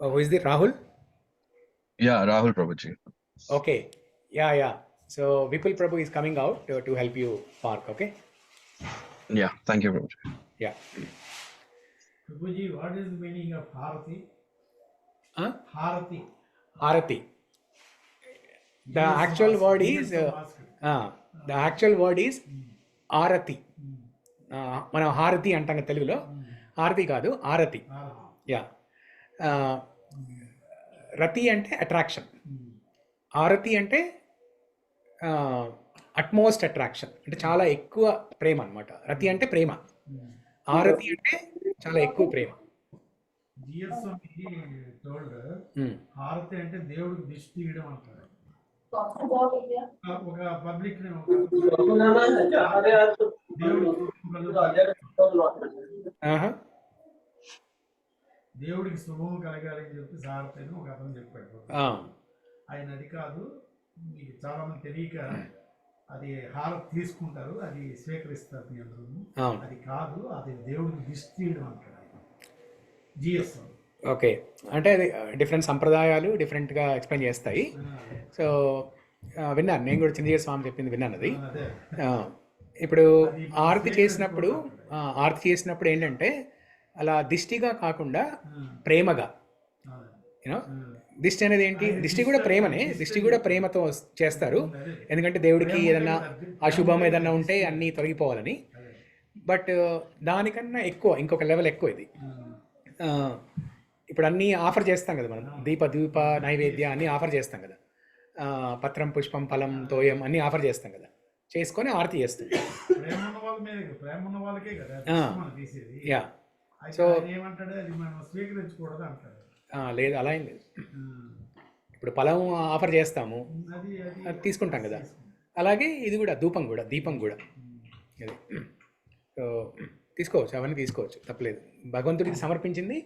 Who is the Rahul? Yeah, Rahul Prabhuji. Okay. Yeah. So Vipul Prabhu is coming out to help you park. Okay. Yeah, thank you, Prabhuji. Yeah. Prabhuji, what is the meaning of Harati? Huh? Harati. Arati. The actual word is ఆరతి. మనం హారతి అంటాం కదా తెలుగులో, హారతి కాదు ఆరతి. Yeah. రతి అంటే attraction, ఆరతి అంటే utmost attraction, అంటే చాలా ఎక్కువ ప్రేమ అనమాట. రతి అంటే ప్రేమ, ఆరతి అంటే చాలా ఎక్కువ ప్రేమ. హారతి అంటే దేవుడికి దిష్టి తీయడం అంటారు. ఒక పబ్లిక్ దేవుడికి శుభము కలగాలని చెప్పి హారతి అని ఒక అతను చెప్పాడు. ఆయన అది కాదు, మీకు చాలా మంది తెలియక అది హారతి తీసుకుంటారు, అది స్వీకరిస్తారు మీ అందరూ. అది కాదు, అది దేవుడికి దిష్టి తీయడం అంటారు. జిఎస్ఎం. ఓకే, అంటే అది డిఫరెంట్ సంప్రదాయాలు డిఫరెంట్గా ఎక్స్ప్లెయిన్ చేస్తాయి. సో విన్నాను, నేను కూడా చిన్నజీయ స్వామి చెప్పింది విన్నాను అది. ఇప్పుడు ఆరతి చేసినప్పుడు ఏంటంటే అలా దిష్టిగా కాకుండా ప్రేమగా, యూనో దిష్టి అనేది ఏంటి, దిష్టి కూడా ప్రేమనే, దిష్టి కూడా ప్రేమతో చేస్తారు. ఎందుకంటే దేవుడికి ఏదన్నా అశుభం ఏదన్నా ఉంటే అన్నీ తొలగిపోవాలని. బట్ దానికన్నా ఎక్కువ ఇంకొక లెవెల్ ఎక్కువ ఇది. ఇప్పుడు అన్నీ ఆఫర్ చేస్తాం కదా మనం, దీప నైవేద్య అన్నీ ఆఫర్ చేస్తాం కదా, పత్రం పుష్పం ఫలం తోయం అన్నీ ఆఫర్ చేస్తాం కదా, చేసుకొని ఆరతి చేస్తాం. యా. సో లేదు, అలా ఏం లేదు. ఇప్పుడు ఫలం ఆఫర్ చేస్తాము, అది తీసుకుంటాం కదా, అలాగే ఇది కూడా దీపం కూడా అది. సో తీసుకోవచ్చు, అవన్నీ తీసుకోవచ్చు, తప్పలేదు. భగవంతుడికి సమర్పించింది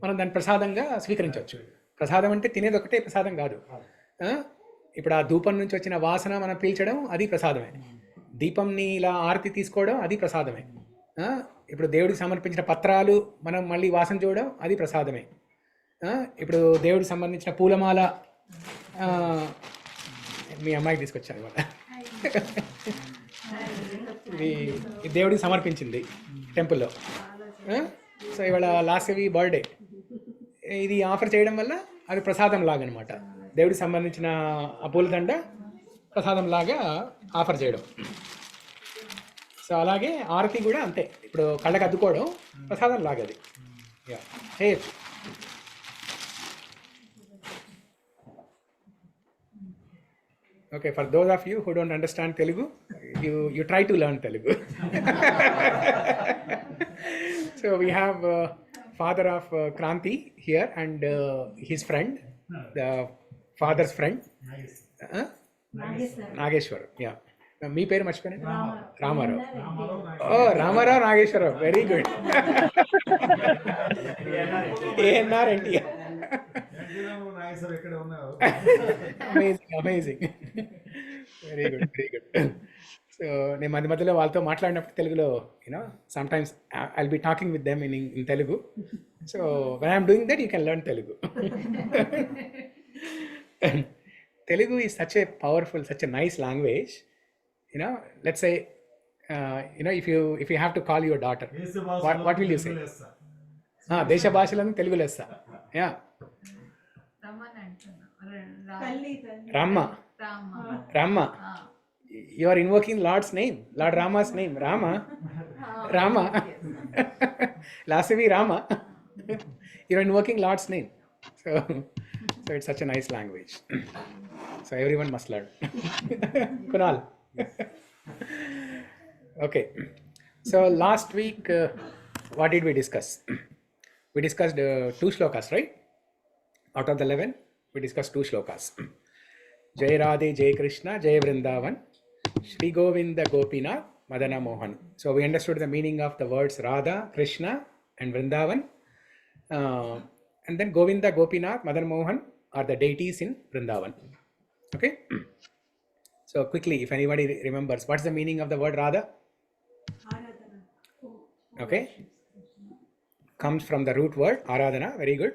మనం దాన్ని ప్రసాదంగా స్వీకరించవచ్చు. ప్రసాదం అంటే తినేది ఒకటే ప్రసాదం కాదు. ఇప్పుడు ఆ ధూపం నుంచి వచ్చిన వాసన మనం పీల్చడం, అది ప్రసాదమే. దీపంని ఇలా ఆరతి తీసుకోవడం, అది ప్రసాదమే. ఇప్పుడు దేవుడికి సమర్పించిన పత్రాలు మనం మళ్ళీ వాసన చూడడం, అది ప్రసాదమే. ఇప్పుడు దేవుడికి సంబంధించిన పూలమాల మీ అమ్మాయికి తీసుకొచ్చాను అనమాట. ఇది దేవుడికి సమర్పించింది టెంపుల్లో. సో ఇవాళ లాస్ట్ బర్త్డే, ఇది ఆఫర్ చేయడం వల్ల అది ప్రసాదం లాగా అనమాట. దేవుడికి సంబంధించిన ఆ పూలదండ ప్రసాదం లాగా ఆఫర్ చేయడం. సో అలాగే ఆరతి కూడా అంతే, ఇప్పుడు కళ్ళకి అద్దుకోవడం ప్రసాదం లాగా అది. యా, చేయొచ్చు. Okay, for those of you who don't understand Telugu, you try to learn Telugu. So we have father of Kranti here and his friend, the father's friend, Nageshwar. Yeah. మీ పేరు మర్చిపోయాను. Rama Rao. Oh, Rama Rao Nageswara Rao, very good. ANR NTR. Amazing, very good. So నేను మధ్యలో వాళ్ళతో మాట్లాడినప్పుడు తెలుగులో, you know some times I'll be talking with them in Telugu. So when I'm doing that you can learn Telugu. Telugu is such a powerful, such a nice language. Let's say, if you have to call your daughter, what will you say? Desha bhashaలను తెలుగు లెస్స. Yeah, Rama. You are invoking Lord's name, Lord Rama's name. Rama. Last we Rama. You are invoking Lord's name. So it's such a nice language. So everyone must learn. Kunal. Okay. So last week, what did we discuss? We discussed 2 shlokas, right? Out of the 11, we discussed 2 shlokas. Jaya Radhe, Jaya Krsna, Jaya Vrndavana, Shri Govinda Gopinath, Madana Mohan. So we understood the meaning of the words Radha, Krishna and Vrndavana. And then Govinda, Gopinath, Madan Mohan are the deities in Vrndavana. Okay? So quickly, if anybody remembers, what's the meaning of the word Radha? Okay? Comes from the root word Aradhana. Very good.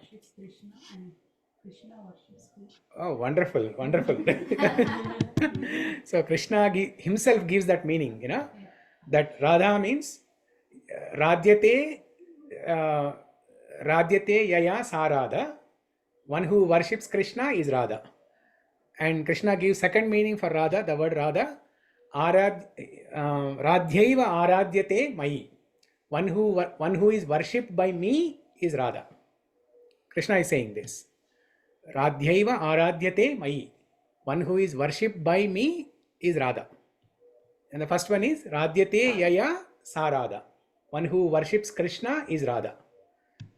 worships Krishna and Krishna worships Krishna. Oh, wonderful, wonderful. So Krishna himself gives that meaning, you know, that Radha means Radhyate, Radhyate Yaya Sarada. One who worships Krishna is Radha. And Krishna gives second meaning for Radha, the word Radha, Radhyaiva Aradhyate Mai. One who is worshipped by me is Radha. Krishna is saying this. Radhyaiva Aradhyate Mai. One who is worshipped by me is Radha. And the first one is Radhyate Yaya Sarada. One who worships Krishna is Radha.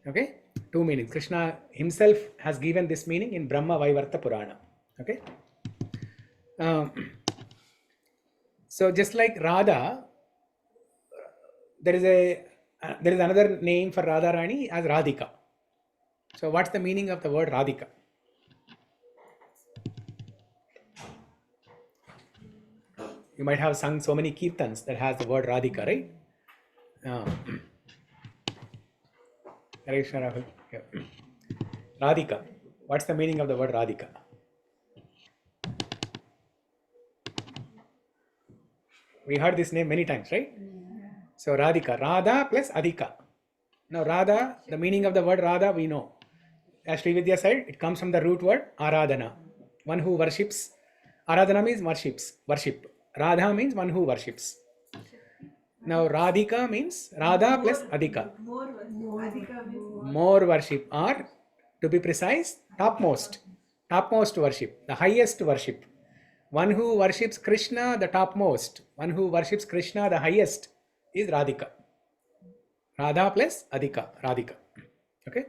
Okay? Two meanings. Krishna himself has given this meaning in Brahma Vaivarta Purana. Okay? So just like Radha, there is another name for Radharani as Radhika. So what's the meaning of the word Radhika? You might have sung so many kirtans that has the word Radhika, right? Radhika. What's the meaning of the word Radhika? We heard this name many times, right? So Radhika, Radha plus Adhika. Now Radha, the meaning of the word Radha we know. As Srividya said, it comes from the root word Aradhana. One who worships. Aradhana means worship. Radha means one who worships. Now Radhika means Radha plus Adhika. More worship, or to be precise, topmost worship, the highest worship. One who worships Krishna, the topmost. One who worships Krishna, the highest, is Radhika. Radha plus Adhika, Radhika. Okay?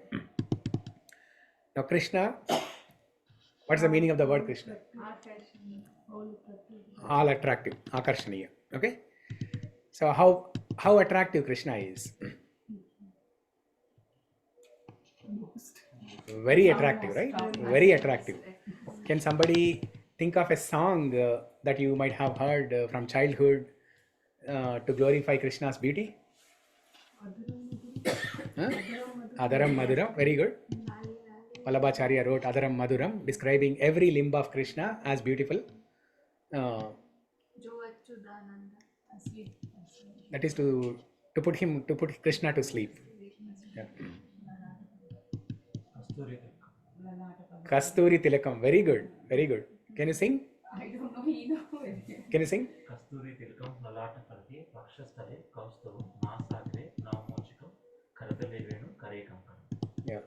Now Krishna, what's the meaning of the word Krishna? All attractive, Akarshaniya. Okay? So how attractive Krishna is? Very attractive, right? Very attractive. Can somebody think of a song that you might have heard from childhood to glorify Krishna's beauty? Adaram Maduram, very good. Vallabhacharya wrote Adaram Maduram, describing every limb of Krishna as beautiful. That is to put Krishna to sleep. Yeah. Kasturi Tilakam, very good, very good. Can you sing? I don't know either. Can you sing? Kasturi Tilakam, Lalata Pardi, Vakshastale, Kaustavu, Nasagre, Navamochikam, Karadalevenu, Karekam. Yeah.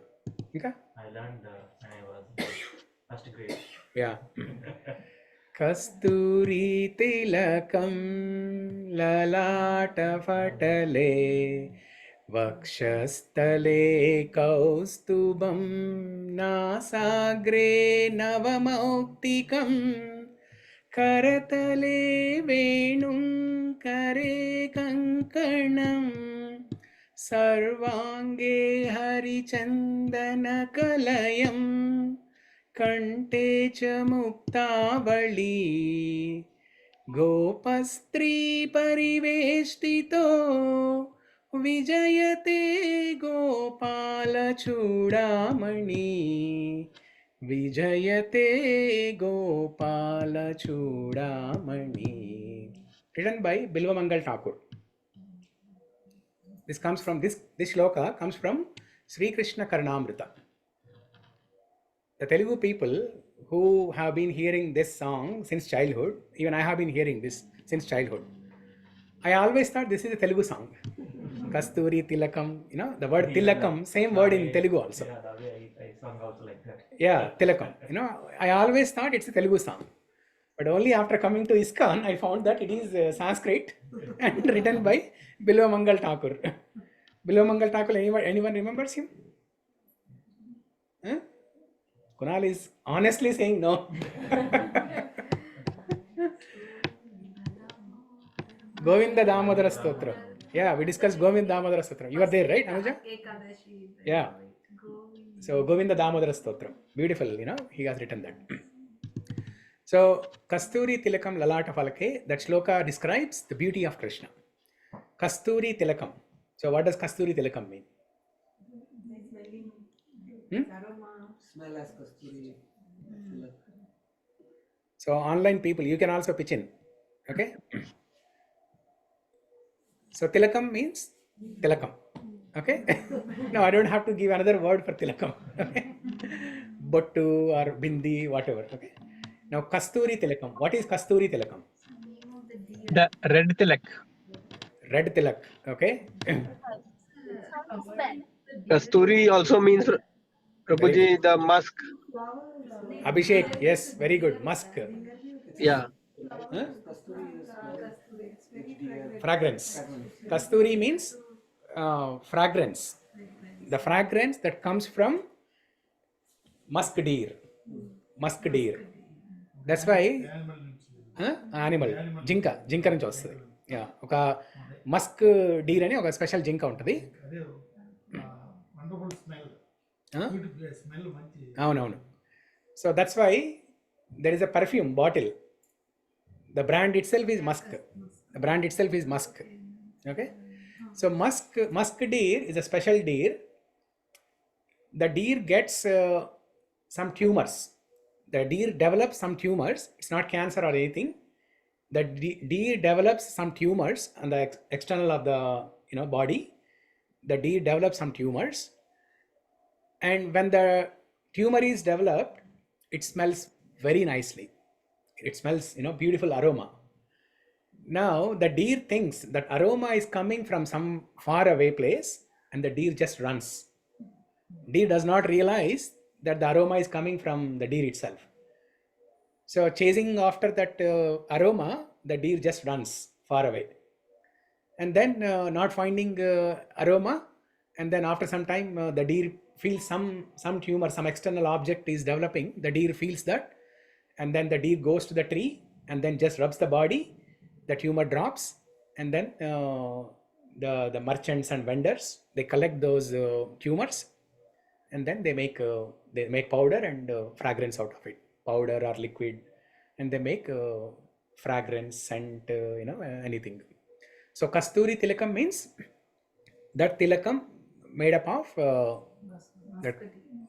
Ika? I learned when I was first grade. Yeah. Kasturi Tilakam, Lalata Fatale, Vakshastale Kaustubam, Nasagre Navamouktikam, Karatale Venum Kare Kankanam, Sarvange Harichandana Kalayam, Kante cha Muktavali, Gopastri Pariveshtito, Vijayate Gopala Chudamani, Vijayate Gopala Chudamani. Written by Bilvamangal Thakur. This comes from this shloka comes from Sri Krishna Karnamrita. The Telugu people who have been hearing this song since childhood, even I have been hearing this since childhood. I always thought this is a Telugu song. Kasturi Tilakam, you know, the word Tilakam, same word in Telugu also. Yeah, the way I sung also like that. Yeah, Tilakam. You know, I always thought it's a Telugu song. But only after coming to ISKCON, I found that it is Sanskrit and written by Bilvamangal Thakur. Bilvamangal Thakur, anyone remembers him? Huh? Kunal is honestly saying no. Govinda Damodara Stotra. Yeah, we discussed Govinda Damodara Stotra. You are there, right, Anuja? Yeah. So Govinda Damodara Stotra. Beautiful, you know, he has written that. So Kasturi Tilakam Lalata Falake, that shloka describes the beauty of Krishna. Kasturi Tilakam. So what does Kasturi Tilakam mean? Smell as kasturi. So online people, you can also pitch in. Okay. So tilakam means tilakam. Okay. No, I don't have to give another word for tilakam. Okay. Bottu or bindi, whatever. Okay. Now kasturi tilakam. What is kasturi tilakam? The red tilak. Red tilak. Okay. Kasturi also means, Prabhuji, the musk. Abhishek. Yes. Very good. Musk. Yeah. Huh? Kasturi is which deer? Fragrance. Kasturi means fragrance. The fragrance that comes from musk deer. Musk deer. That's why animal జింక నుంచి వస్తుంది. Yeah, ఒక Musk Deere అని ఒక special జింక ఉంటుంది. అదే wonderful smell, smell మంచి. అవునవును. So that's why there is a perfume bottle. The brand itself is musk. The brand itself is musk. Okay. So musk deer is a special deer. The deer gets some tumors. The deer develops some tumors. It's not cancer or anything. The deer develops some tumors on the external of the body. The deer develops some tumors, and when the tumor is developed, it smells very nicely. It smells, beautiful aroma. Now the deer thinks that aroma is coming from some far away place, and the deer just runs. Deer does not realize that the aroma is coming from the deer itself. So chasing after that aroma, the deer just runs far away, and then not finding aroma, and then after some time the deer feels some tumor, some external object is developing. The deer feels that, and then the deer goes to the tree and then just rubs the body. The tumor drops, and then the merchants and vendors, they collect those tumors, and then they make powder and fragrance out of it, powder or liquid, and they make fragrance, scent, anything. So kasturi tilakam means that tilakam made up of that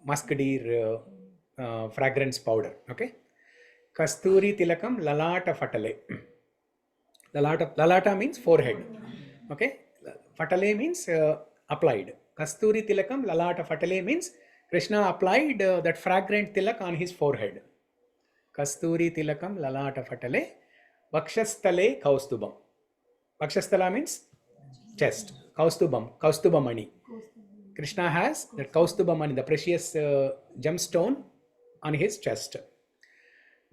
musk deer fragrance powder. Okay. Kasturi tilakam lalata fatale. Lalata means forehead. Okay. Fatale means applied. Kasturi tilakam lalata fatale means Krishna applied that fragrant tilak on his forehead. Kasturi tilakam lalata fatale vakshastale kaustubam. Vakshasthala means chest. Kaustubamani. Krishna has that kaustubamani, the precious gemstone on his chest.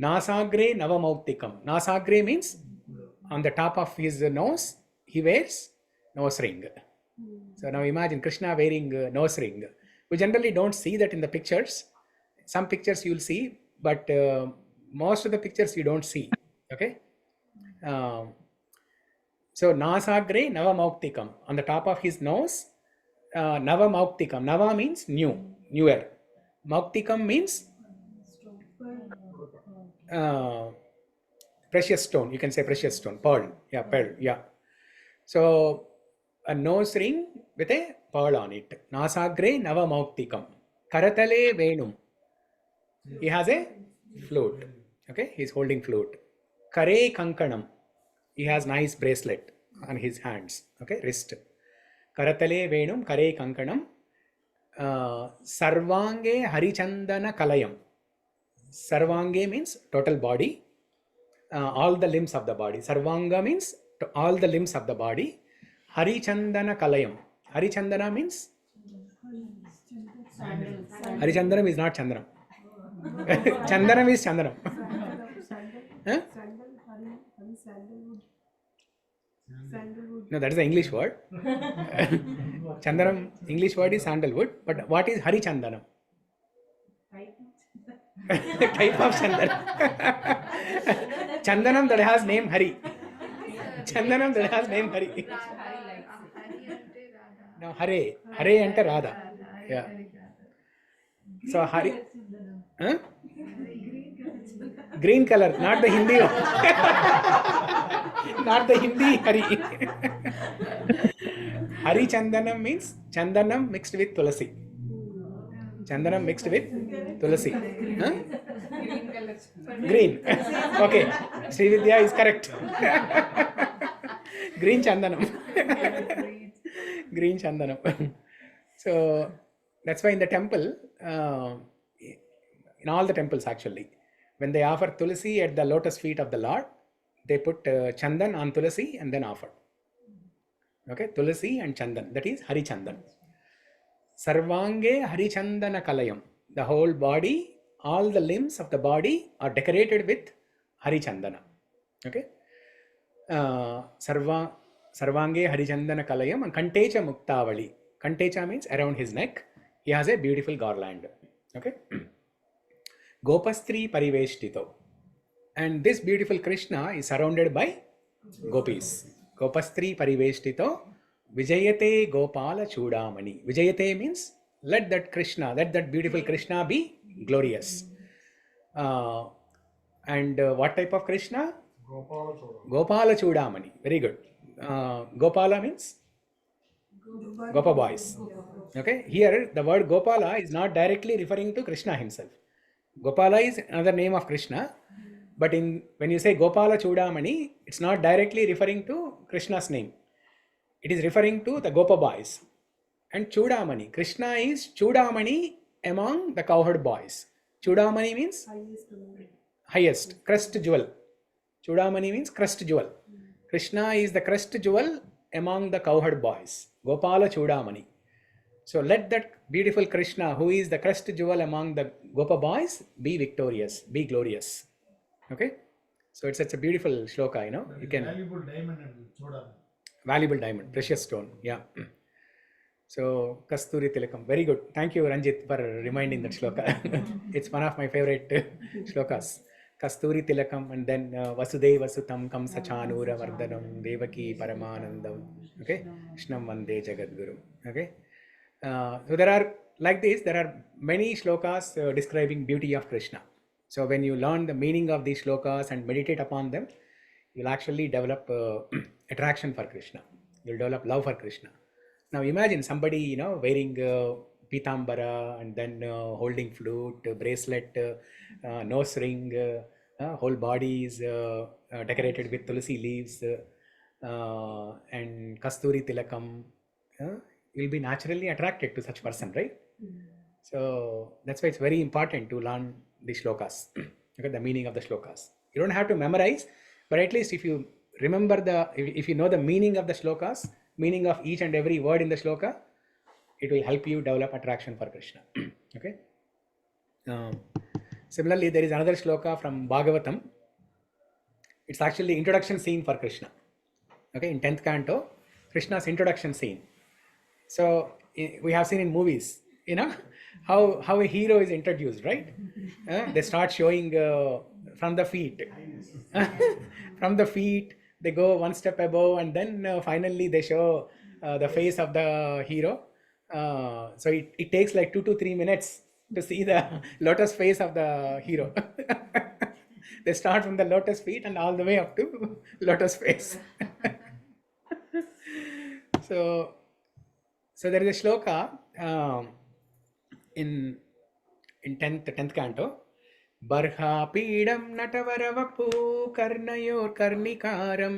Nasagre navamauktikam. Nasagre means on the top of his nose, he wears nose ring. So now imagine Krishna wearing nose ring. We generally don't see that in the pictures. Some pictures you will see, but most of the pictures you don't see. Okay. So Nasagre navamauktikam, on the top of his nose, navamauktikam. Nava means newer. Mauktikam means precious stone. You can say precious stone, pearl. Yeah, pearl. Yeah. So a nose ring with a pearl on it. Nasagre navamauktikam. Karatale venum. He has a flute. Okay, he's holding flute. Kare kankanam. He has nice bracelet on his hands. Okay, wrist. Karatale venum, kare kankanam. Sarvange harichandana kalayam. Sarvange means total body, all the limbs of the body. Sarvanga means all the limbs of the body. Harichandana kalayam. Harichandana means Harichandanam is not Chandram. Chandanam is Chandanam. Huh? No, that is the English word. Chandanam, English word is sandalwood. But what is Harichandanam? Type of Chandanam. Chandanam that has name Hari. Chandanam that has name Hari. No, Hare. Hare ante Radha. Yeah. So Hari. Huh? Green color, not the Hindi one. Not the Hindi Hari. Hari Chandanam means Chandanam mixed with Tulasi. Chandanam mixed with tulasi. Huh? Green color. Green. Okay. Srividya is correct. Green Chandanam. Green Chandanam. So that's why in the temple, in all the temples actually, when they offer tulasi at the lotus feet of the Lord, they put chandan on tulasi and then offer. Okay, tulasi and chandan, that is Hari Chandan. Sarvange Hari Chandana Kalayam. The whole body, all the limbs of the body are decorated with Hari Chandana. Okay. Sarvange Hari Chandana Kalayam and Kantecha Muktavali. Kantecha means around his neck. He has a beautiful garland. Okay. Gopastri Pariveshtito. And this beautiful Krishna is surrounded by gopis. Gopastri Pariveshtito. Vijayate Gopala Chudamani. Vijayate means let that Krishna, let that beautiful Krishna be glorious. And what type of Krishna? Gopala Chudamani. Very good. Gopala means Gopa boys. Okay. Here the word Gopala is not directly referring to Krishna himself. Gopala is another name of Krishna. But when you say Gopala Chudamani, it's not directly referring to Krishna's name. It is referring to the Gopa boys. And Chudamani. Krishna is Chudamani among the cowherd boys. Chudamani means highest, crest jewel. Chudamani means crest jewel. Krishna is the crest jewel among the cowherd boys. Gopala Chudamani. So let that beautiful Krishna, who is the crest jewel among the Gopa boys, be victorious, be glorious. Okay. So it's such a beautiful shloka, you know. You can valuable diamond అండి చూడాలి. valuable diamond, precious stone. Yeah. So Kasturi Tilakam, very good. Thank you, Ranjit, for reminding that shloka. It's one of my favorite shlokas. Kasturi Tilakam, and then Vasudeva Sutam Kamsa Chanura Vardhanam Devaki Paramanandam. Okay, Krishnam Vande Jagadguru. Okay, so there are like this. There are many shlokas describing beauty of Krishna. So when you learn the meaning of these shlokas and meditate upon them, you'll actually develop attraction for Krishna. You'll develop love for Krishna. Now imagine somebody, you know, wearing pitambara and then holding flute, bracelet, nose ring, whole body is decorated with tulsi leaves and kasturi tilakam. You'll be naturally attracted to such person, right? So that's why it's very important to learn the shlokas. Okay, the meaning of the shlokas. You don't have to memorize, but at least if you remember if you know the meaning of the shlokas, meaning of each and every word in the shloka, it will help you develop attraction for Krishna. Okay. Similarly, there is another shloka from Bhagavatam. It's actually the introduction scene for Krishna. Okay, in 10th canto, Krishna's introduction scene. So we have seen in movies, you know, how a hero is introduced, right? They start showing from the feet. From the feet, they go one step above, and then finally they show the face of the hero. So it takes like 2 to 3 minutes to see the lotus face of the hero. They start from the lotus feet and all the way up to lotus face. So there is a shloka in 10th canto. Barha pidam natavaravapu karnayor karnikaram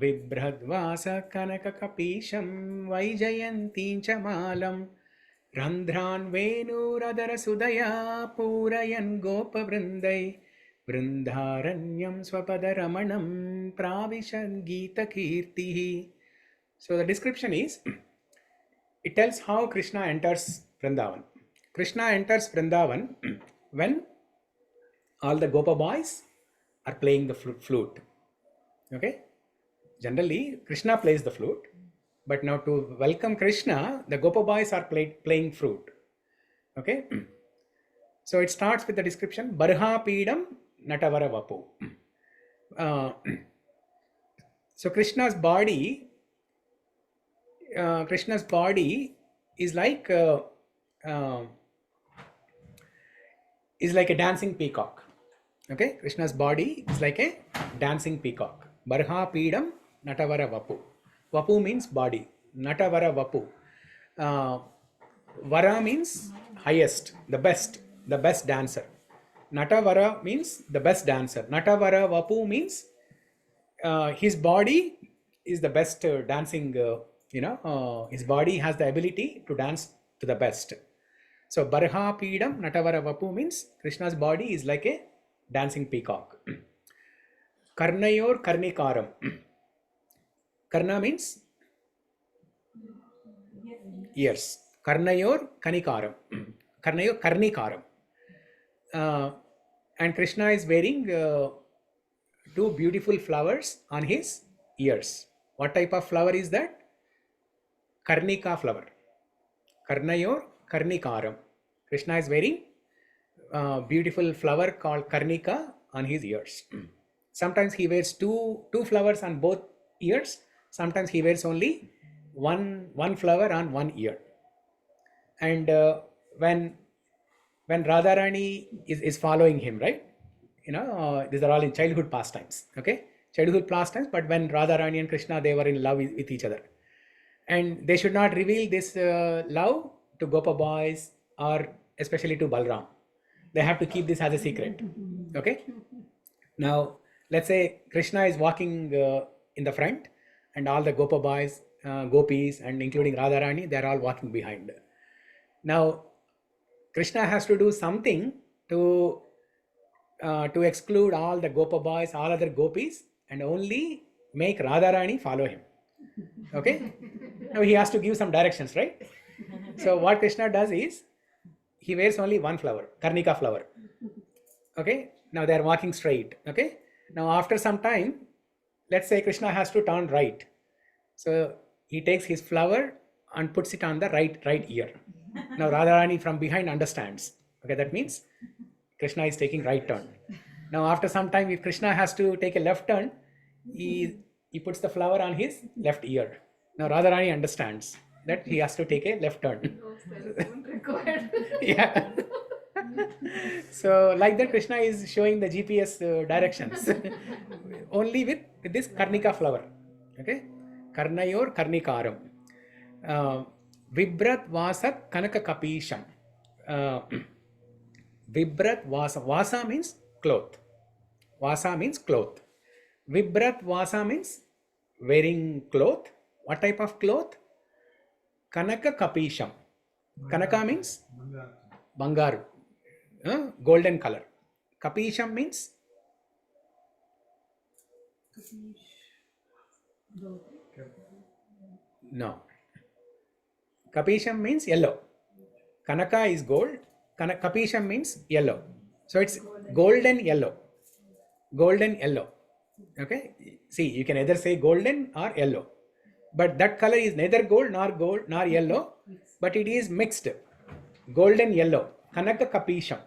vibhradvasa kanaka kapisham vaijayantinchamalam randhran venuradara sudaya purayan gopa vrindai vrindharanyam swapadaramanam pravishan gita kirtihi. So the description is, it tells how Krishna enters Vrindavan. Krishna enters Vrindavan when all the Gopa boys are playing the flute. Okay. Generally, Krishna plays the flute, but now to welcome Krishna, the Gopa boys are playing flute. Okay. So it starts with the description, Barha Pidam Natavara Vapu. So Krishna's body is like a dancing peacock. Okay, Krishna's body is like a dancing peacock. Barha Pidam Natavara Vapu. Vapu means body. Natavara Vapu. Vara means highest, the best dancer. Natavara means the best dancer. Natavara Vapu means his body is the best dancing, his body has the ability to dance to the best. So Barha Pidam Natavara Vapu means Krishna's body is like a dancing peacock. Karnayor Karnikaram. Karna means ears. Karnayor Kanikaram. Karnayor Karnikaram. And Krishna is wearing two beautiful flowers on his ears. What type of flower is that? Karnika flower. Karnayor Karnikaram. Krishna is wearing beautiful flower called Karnika on his ears. Sometimes he wears two flowers on both ears. Sometimes he wears only one flower on one ear. And when Radharani is following him, right? These are all in childhood pastimes. Okay, childhood pastimes. But when Radharani and Krishna, they were in love with each other, and they should not reveal this love to Gopa boys or especially to Balram. They have to keep this as a secret. Okay. Now let's say Krishna is walking in the front, and all the Gopa boys, gopis, and including Radharani, they are all walking behind. Now Krishna has to do something to exclude all the Gopa boys, all other gopis, and only make Radharani follow him. Okay? Now he has to give some directions, right? So what Krishna does is, he wears only one flower, Karnika flower. Okay? Now they are walking straight. Okay? Now after some time, let's say Krishna has to turn right. So he takes his flower and puts it on the right ear. Now Radharani from behind understands. Okay, that means Krishna is taking right turn. Now after some time, if Krishna has to take a left turn, he puts the flower on his left ear. Now Radharani understands that he has to take a left turn. Yeah. So like that, Krishna is showing the GPS directions only with this Karnika flower. Okay, Karnayor Karnikaram. Vibrat Vasat Kanaka Kapisham. Vibrat Vasa. Vasa means cloth. Vasa means cloth. Vibrat Vasa means wearing cloth. What type of cloth? Kanaka Kapisham. Kanaka means Bangar, golden color. Kapisham means no. Kapisham means yellow. Kanaka is gold. Kapisham means yellow. So it's golden yellow. Golden yellow. Okay. See, you can either say golden or yellow. But that color is neither gold nor yellow, but it is mixed. Golden yellow. Kanaka Kapisham.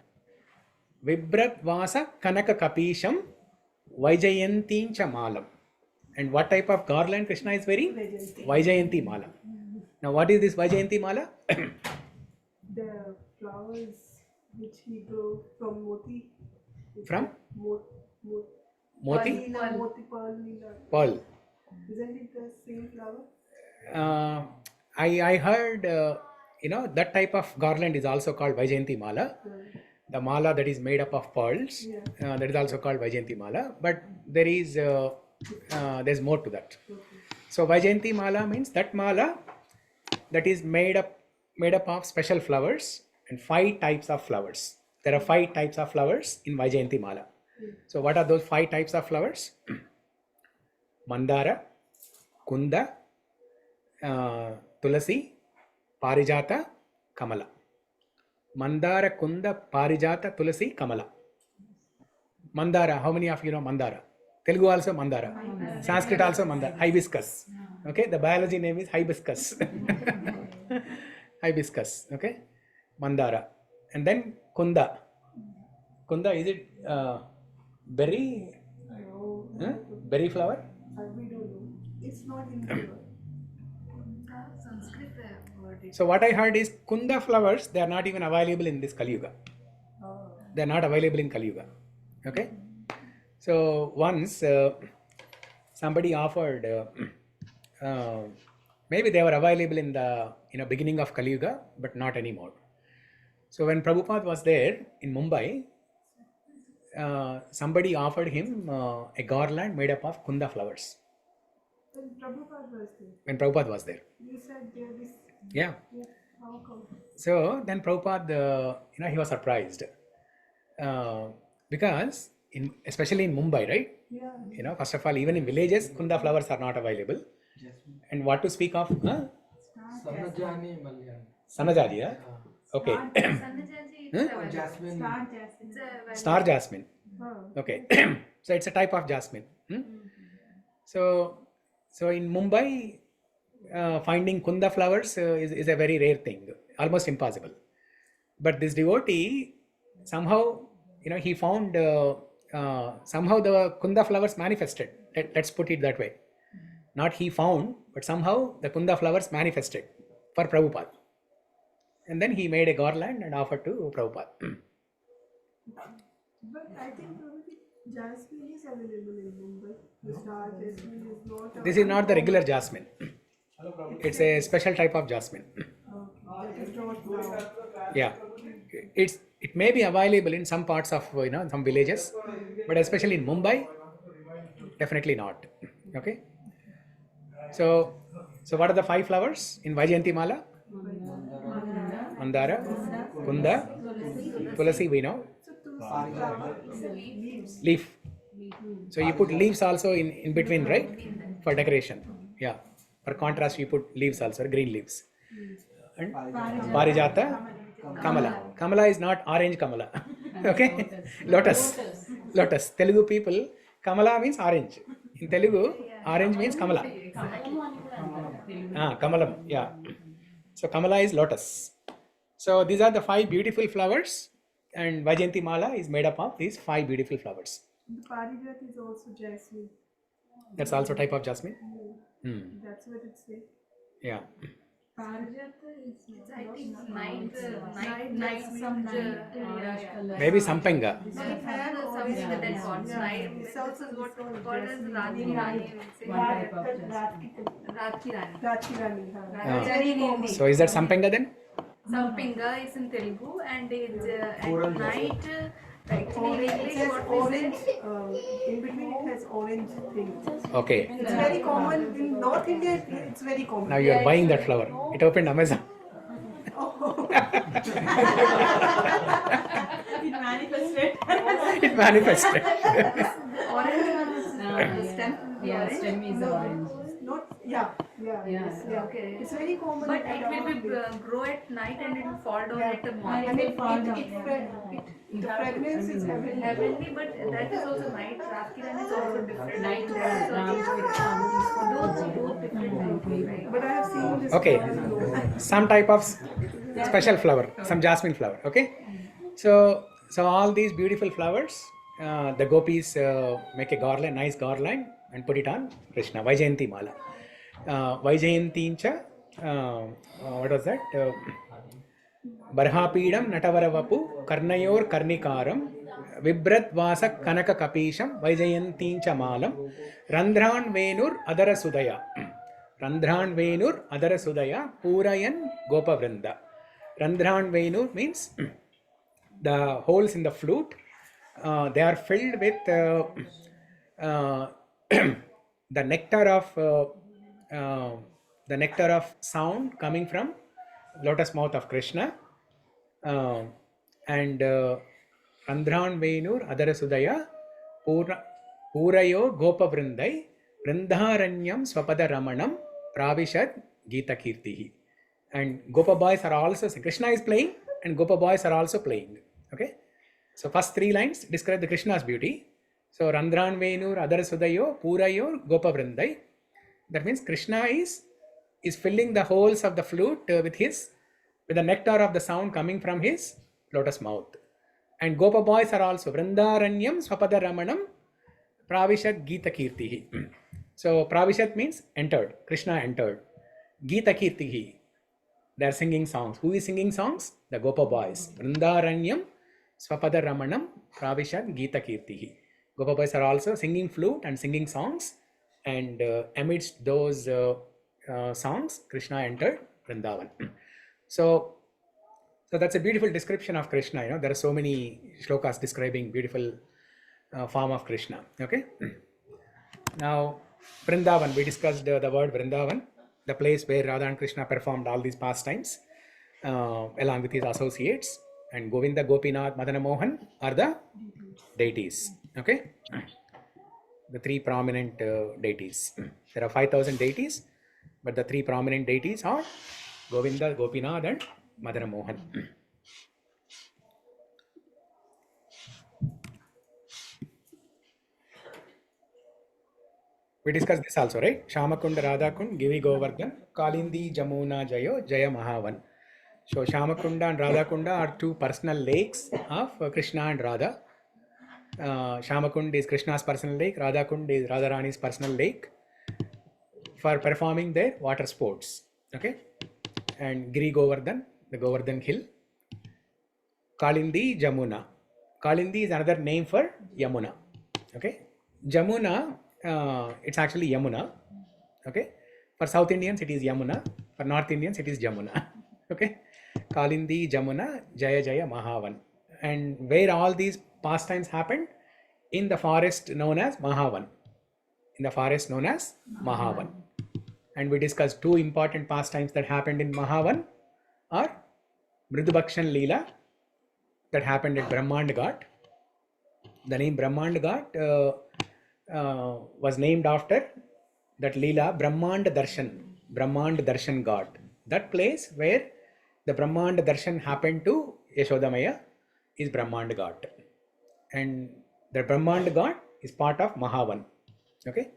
Vibrat Vasa Kanaka Kapisham Vaijayanti Malam. And what type of garland Krishna is wearing? Vaijayanti Mala. Now what is this Vaijayanti Mala? The flowers which he grew from Moti. From? Moti? Moti? Pearl. Pearl. Isn't it the same flower? I heard, that type of garland is also called Vaijayanti Mala. The mala that is made up of pearls, that is also called Vaijayanti Mala. But there is, there's more to that. So Vaijayanti Mala means that mala that is made up of special flowers and 5 types of flowers. There are 5 types of flowers in Vaijayanti Mala. So what are those 5 types of flowers? Mandara, Kunda, Tulasi, Parijata, Kamala. Mandara, Kunda, Parijata, Tulasi, Kamala. Mandara, how many of you know Mandara? Telugu also Mandara. Sanskrit also Mandara. Hibiscus. Okay, the biology name is hibiscus. Hibiscus. Okay, Mandara. And then Kunda. Kunda, is it berry? Berry flower? We don't know. It's not in the Sanskrit word. So what I heard is Kunda flowers, they are not even available in this Kali Yuga. They are not available in Kali Yuga. Okay. So once somebody offered Maybe they were available in the beginning of Kali Yuga, but not anymore. So when Prabhupada was there in Mumbai, somebody offered him a garland made up of kunda flowers. When Prabhupada was there, When Prabhupada was there. you said there is. Yeah. How come? So then Prabhupada, he was surprised because especially in Mumbai, right? Yeah. First of all, even in villages, kunda flowers are not available. And what to speak of? Sanajadi, yeah? Okay. Star jasmine. Okay. So it's a type of jasmine. So in Mumbai, finding kunda flowers is a very rare thing, almost impossible. But this devotee, somehow, he found somehow the kunda flowers manifested. Let's put it that way. Not he found, but somehow the kunda flowers manifested for Prabhupada. And then he made a garland and offered to Prabhupada. But I think probably jasmine is available in Mumbai. The star jasmine is not. This is not the regular jasmine. It's a special type of jasmine. That is not now. Yeah, it may be available in some parts of some villages, but especially in Mumbai, definitely not. Okay. So what are the 5 flowers in Vaijayanti Mala? Mandara, Kunda, Tulasi, we know. Leaf. So you put leaves also in between, right? For decoration. Yeah. For contrast, you put leaves also, green leaves. And Parijata, Kamala. Kamala is not orange Kamala. Okay? Lotus. Telugu people, Kamala means orange. In Telugu, orange means Kamala. Kamalam, yeah. So Kamala is lotus. So these are the 5 beautiful flowers, and Vaijayanti Mala is made up of these 5 beautiful flowers. The Parijat is also jasmine. That's also type of jasmine. That's what it says. Yeah. Parijata is, I think, night Maybe Sampenga. something with that called night. This also is what called as Radhe Rani. Radhi Rani. So is that Sampenga then? Sampinga is in Telugu and it's at night. Actually, in English, It has what we orange. say? In between, it has orange thing. Okay. It's very common in North India. It's very common. Now you are buying that flower. It opened Amazon. It manifested. It manifested. Orange one is the stem. Yeah, stem is orange. Not. Yeah. Okay. It's very common. But it will be grow at night and it will fall down at the morning. And the fragrance is Heavenly, but that is also night. Rakiran is also different. Night Both different. Right? But I have seen this. Okay. Some type of special flower, some jasmine flower. Okay. So all these beautiful flowers, the gopis make a garland, nice garland, and put it on Krishna. Vaijayanti Mala. Vaijayantincha, what was that? Barhapidam Natavaravapu Karnayor Karnikaram Vibrat Vasa Kanaka Kapisham Vaijayantincha Malam Randhran Venur Adara Sudaya Randhran Venur Adara Sudaya Purayan Gopa Vrinda. Randhran Venur means the holes in the flute, they are filled with the nectar of sound coming from lotus mouth of Krishna, and Randhran Venur Adara Sudaya Purayo Gopa Vrindai Vrindaranyam Swapada Ramanam Pravishad Gita Kirtihi. And Gopa boys are also, Krishna is playing and Gopa boys are also playing. Okay. So first 3 lines describe the Krishna's beauty. So Randhran Venur Adara Sudayo Purayo Gopa Vrindai. That means Krishna is filling the holes of the flute with the nectar of the sound coming from his lotus mouth. And Gopa boys are also Vrindaranyam Swapada Ramanam Pravishat Gita Kirtihi. So Pravishat means entered. Krishna entered. Gita Kirtihi. They are singing songs. Who is singing songs? The Gopa boys. Vrindaranyam Swapada Ramanam Pravishat Gita Kirtihi. Gopa boys are also singing flute and singing songs. And amidst those songs, Krishna entered Vrindavan. So that's a beautiful description of Krishna. There are so many shlokas describing beautiful form of Krishna. Okay. Now, Vrindavan, we discussed the word Vrindavan, the place where Radha and Krishna performed all these pastimes along with his associates, and Govinda, Gopinath, Madana Mohan are the deities. Okay, the three prominent deities. There are 5,000 deities, but the three prominent deities are Govinda, Gopinath, and Madana Mohan. We discussed this also, right? Shamakunda, Radhakund, Givi Govardhan, Kalindi, Jamuna, Jayo, Jaya Mahavan. So Shamakunda and Radhakunda are two personal lakes of Krishna and Radha. Shamakund is Krishna's personal lake, Radhakund is Radharani's personal lake for performing their water sports. Okay, and Giri Govardhan, the Govardhan hill. Kalindi, Jamuna. Kalindi is another name for Yamuna. Okay, Jamuna, it's actually Yamuna. Okay, for South Indians it is Yamuna, for North Indians it is Jamuna. Okay, Kalindi, Jamuna, Jaya Jaya Mahavan. And where all these pastimes happened? In the forest known as Mahavan. In the forest known as Mahavan. And we discussed two important pastimes that happened in Mahavan are Mridubakshan Leela that happened at Brahmand Ghat. The name Brahmand Ghat was named after that Leela, Brahmand Darshan Ghat. That place where the Brahmand Darshan happened to Yashodamaya is Brahmand Ghat. And the Brahmand Ghat is part of Mahavan. Okay.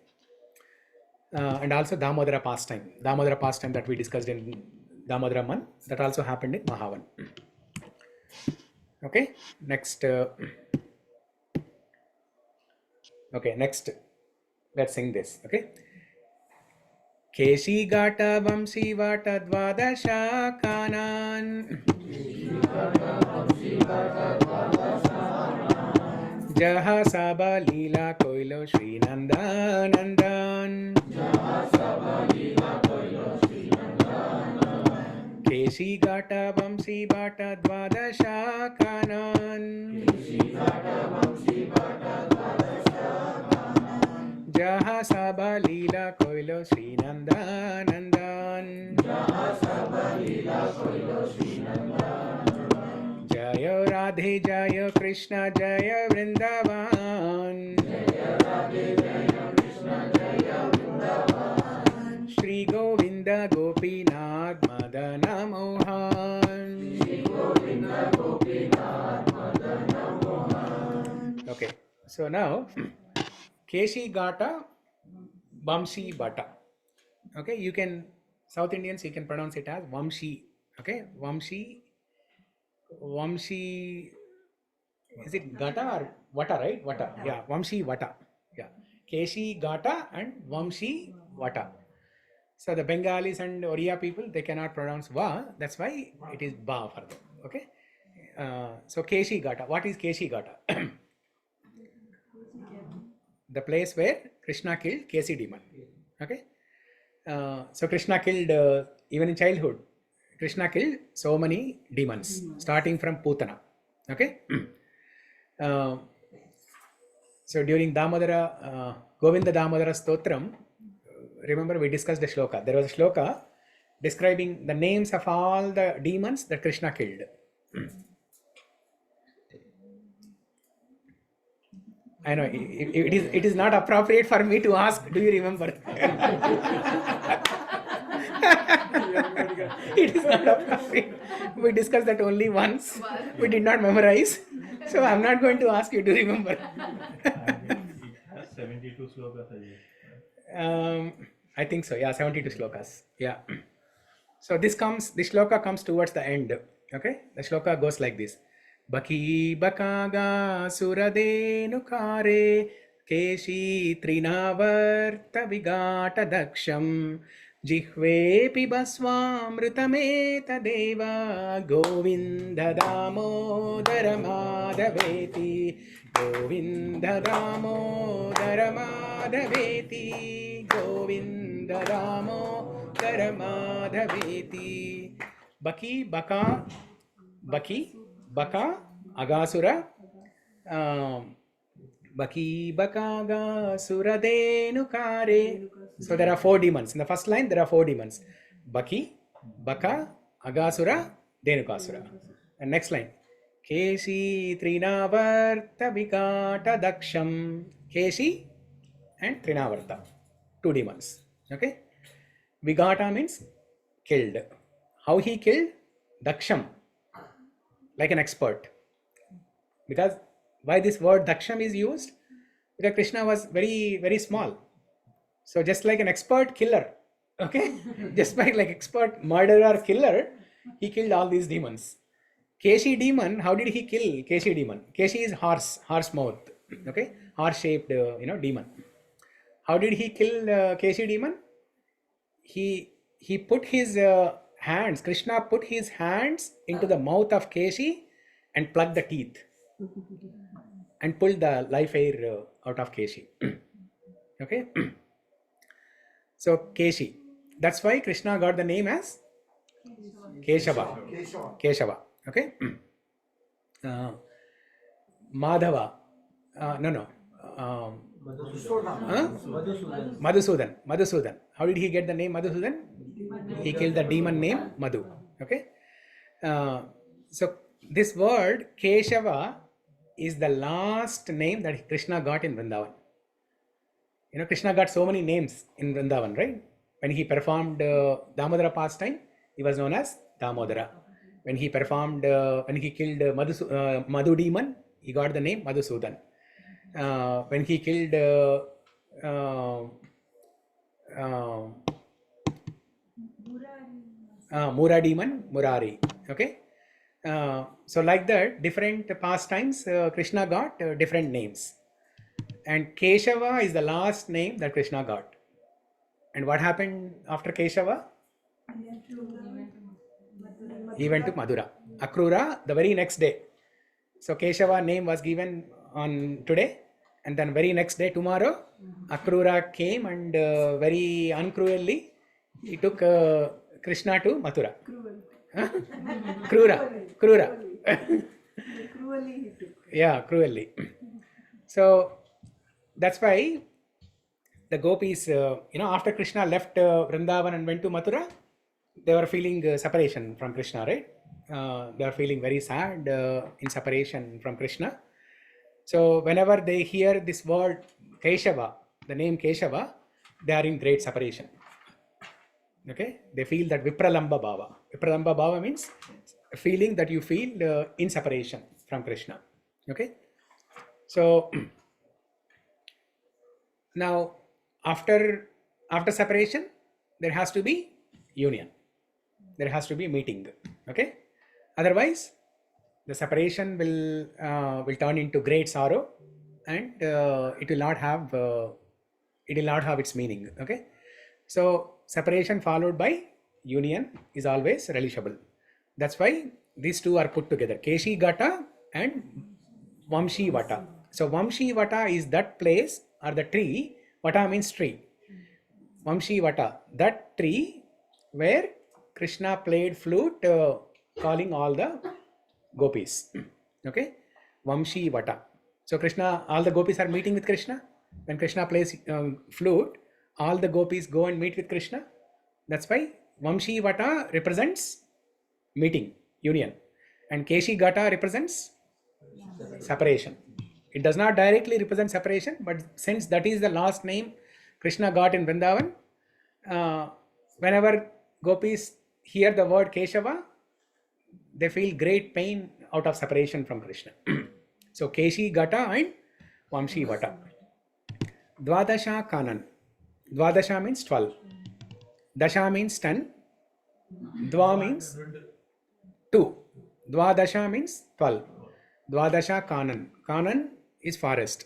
And also Damodara pastime that we discussed in Damodara month, that also happened in Mahavan. Okay, next. Next, let's sing this. Okay. Keshi Gata Vamsi Vata Dvadasha Kanan Jaha Saba Leela Koilo Shri Nandan Keshi Gata Vamsi Vata Dvadasha Kanan Jaha Saba Leela Koilo Shri Nandan Jaya Radhe Jaya Krishna Jaya Vrindavan Shri Govinda Gopinath Madana Mohan. Okay, so now Keshi Gata Vamsi Bata. Okay, you can, South Indians, you can pronounce it as Vamshi. Okay, Vamshi, is it Gata or Vata, right? Vata, yeah, Vamshi Vata. Yeah, Keshi Gata and Vamshi Vata. So the Bengalis and Oriya people, they cannot pronounce Va, that's why it is Ba for them. Okay, so Keshi Gata. What is Keshi Gata? The place where Krishna killed Kesi demon. Okay, so Krishna killed, even in childhood, Krishna killed so many demons, starting from Putana. Okay, so during Damodara, Govinda Damodara Stotram, remember we discussed the shloka. There was a shloka describing the names of all the demons that Krishna killed. I know it is not appropriate for me to ask, do you remember? It is not appropriate. We discussed that only once. We did not memorize. So I'm not going to ask you to remember. 72 slokas. I think so. Yeah, 72 slokas. Yeah. So this shloka comes towards the end. Okay. The shloka goes like this. Baki bakaga suradenu keshi trinavarta vigata daksham jihve baswamrutameta deva govinda damodara madhaveti govinda damodara madhaveti govinda damodara Madhaveti. Baki, Baka, Agasura. Baki, Baka, Agasura, Dhenukare. So there are 4 demons. In the first line, there are 4 demons. Baki, Baka, Agasura, Dhenukasura. And next line. Keshi, Trinavarta, Vikata, Daksham. Keshi and Trinavarta. 2 demons. Okay. Vigata means killed. How he killed? Daksham. Like an expert. Because why this word Daksham is used? Because Krishna was very, very small. So just like an expert killer, okay? Just like expert murderer killer, he killed all these demons. Keshi demon, how did he kill Keshi demon? Keshi is horse mouth, okay? Horse shaped, demon. How did he kill Keshi demon? He put his hands, Krishna put his hands into the mouth of Keshi and plugged the teeth and pulled the life air out of Keshi. Okay. So Keshi, that's why Krishna got the name as Keshava. Okay. Madhava, Madhusudan. How did he get the name Madhusudan? He killed the demon named Madhu. Okay. So this word Keshava is the last name that Krishna got in Vrindavan. Krishna got so many names in Vrindavan, right? When he performed Damodara pastime, he was known as Damodara. When he performed, when he killed Madhu demon, he got the name Madhusudan. When he killed Mura demon, Murari. Okay. So like that, different pastimes, Krishna got different names. And Keshava is the last name that Krishna got. And what happened after Keshava? He went to Madura. Akrura the very next day. So Keshava name was given on today. And then very next day, tomorrow, Akrura came and very uncruelly, he took Krishna to Mathura. Krura. Cruelly he took. Yeah, cruelly. So that's why the gopis, after Krishna left Vrindavan and went to Mathura, they were feeling separation from Krishna, right? They were feeling very sad in separation from Krishna. So whenever they hear this word Keshava, the name Keshava, they are in great separation. Okay? They feel that Vipralamba Bhava. Vipralamba Bhava means a feeling that you feel in separation from Krishna. Okay? So now after separation, there has to be union. There has to be meeting. Okay? Otherwise, the separation will turn into great sorrow, and it will not have its meaning. Okay, so separation followed by union is always relishable. That's why these two are put together: Keshi Gata and Vamshi Vata. So Vamshi Vata is that place or the tree. Vata means tree. Vamshi Vata, that tree where Krishna played flute, calling all the gopis. Okay, Vamshi Vata. So Krishna, all the gopis are meeting with Krishna. When Krishna plays flute, all the gopis go and meet with Krishna. That's why Vamshi Vata represents meeting, union, and Keshi Gata represents separation. It does not directly represent separation, but since that is the last name Krishna got in Vrindavan, whenever gopis hear the word Keshava, they feel great pain out of separation from Krishna. So Keshi Gata and Vamshi Vata. Dvadasha Kanan. Dvadasha means 12. Dasha means 10. Dva means 2. Dvadasha means 12. Dvadasha Kanan. Kanan is forest.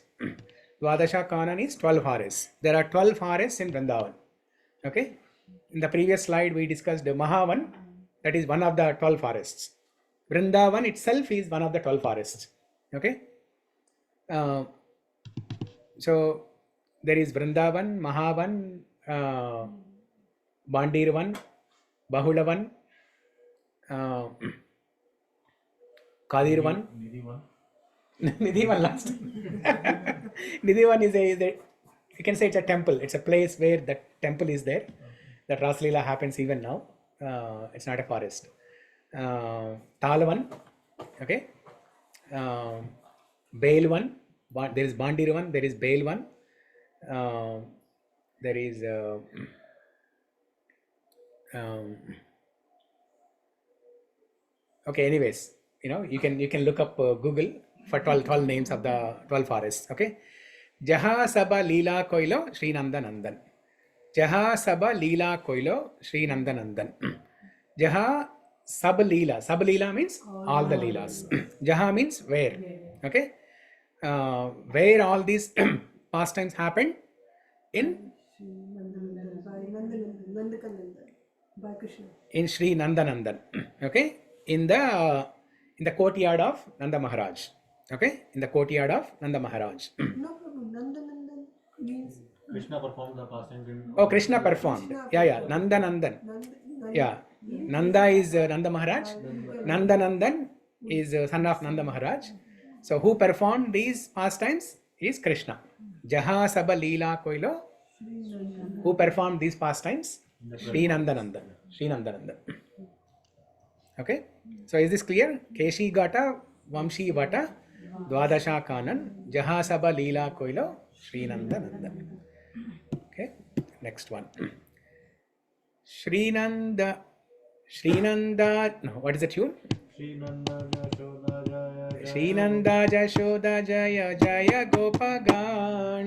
Dvadasha Kanan is 12 forests. There are 12 forests in Vrindavan. Okay. In the previous slide, we discussed Mahavan. That is one of the 12 forests. Vrindavan itself is one of the 12 forests. Okay. So there is Vrindavan, Mahavan, Bandirvan, Bahulavan, Kadirvan. Nidhi one. Nidhivan last. Nidhivan is you can say it's a temple. It's a place where the temple is there. That Ras Leela happens even now. It's not a forest. Talavan, okay. Bailvan, there is Bandirvan, there is Bailvan, there is okay. Anyways, you can look up Google for 12 names of the 12 forests. Okay. Jaha Sabha Leela Koilo Sri Nandanandan. Jaha Sabha Leela Koilo Sri Nandanandan. Jaha Sab Leela. Sab Leela means all the Leelas. Jaha means where. Okay. Where all these pastimes happened in by Krishna. in Sri Nandanandan. Okay. In the courtyard of Nanda Maharaj. Okay. In the courtyard of Nanda Maharaj. No problem. Nandanandan means Krishna performed the pastime in. Oh, Krishna performed. Yeah. Nandanandan. Yeah. Nanda is Nanda Maharaj. Nandanandan is son of Nanda Maharaj. So who performed these pastimes is Krishna. Jaha Sabha Leela Koilo. Who performed these pastimes? Sri Nandanandan. Sri Nandanandan. Okay. So is this clear? Keshi Gata, Vamshi Vata, Dwadasha Kanan, Jaha Sabha Leela Koilo, Sri Nandanandan. Okay. Next one. Srinanda. No, what is the tune? Srinanda Jashoda Jaya Jaya Gopagan.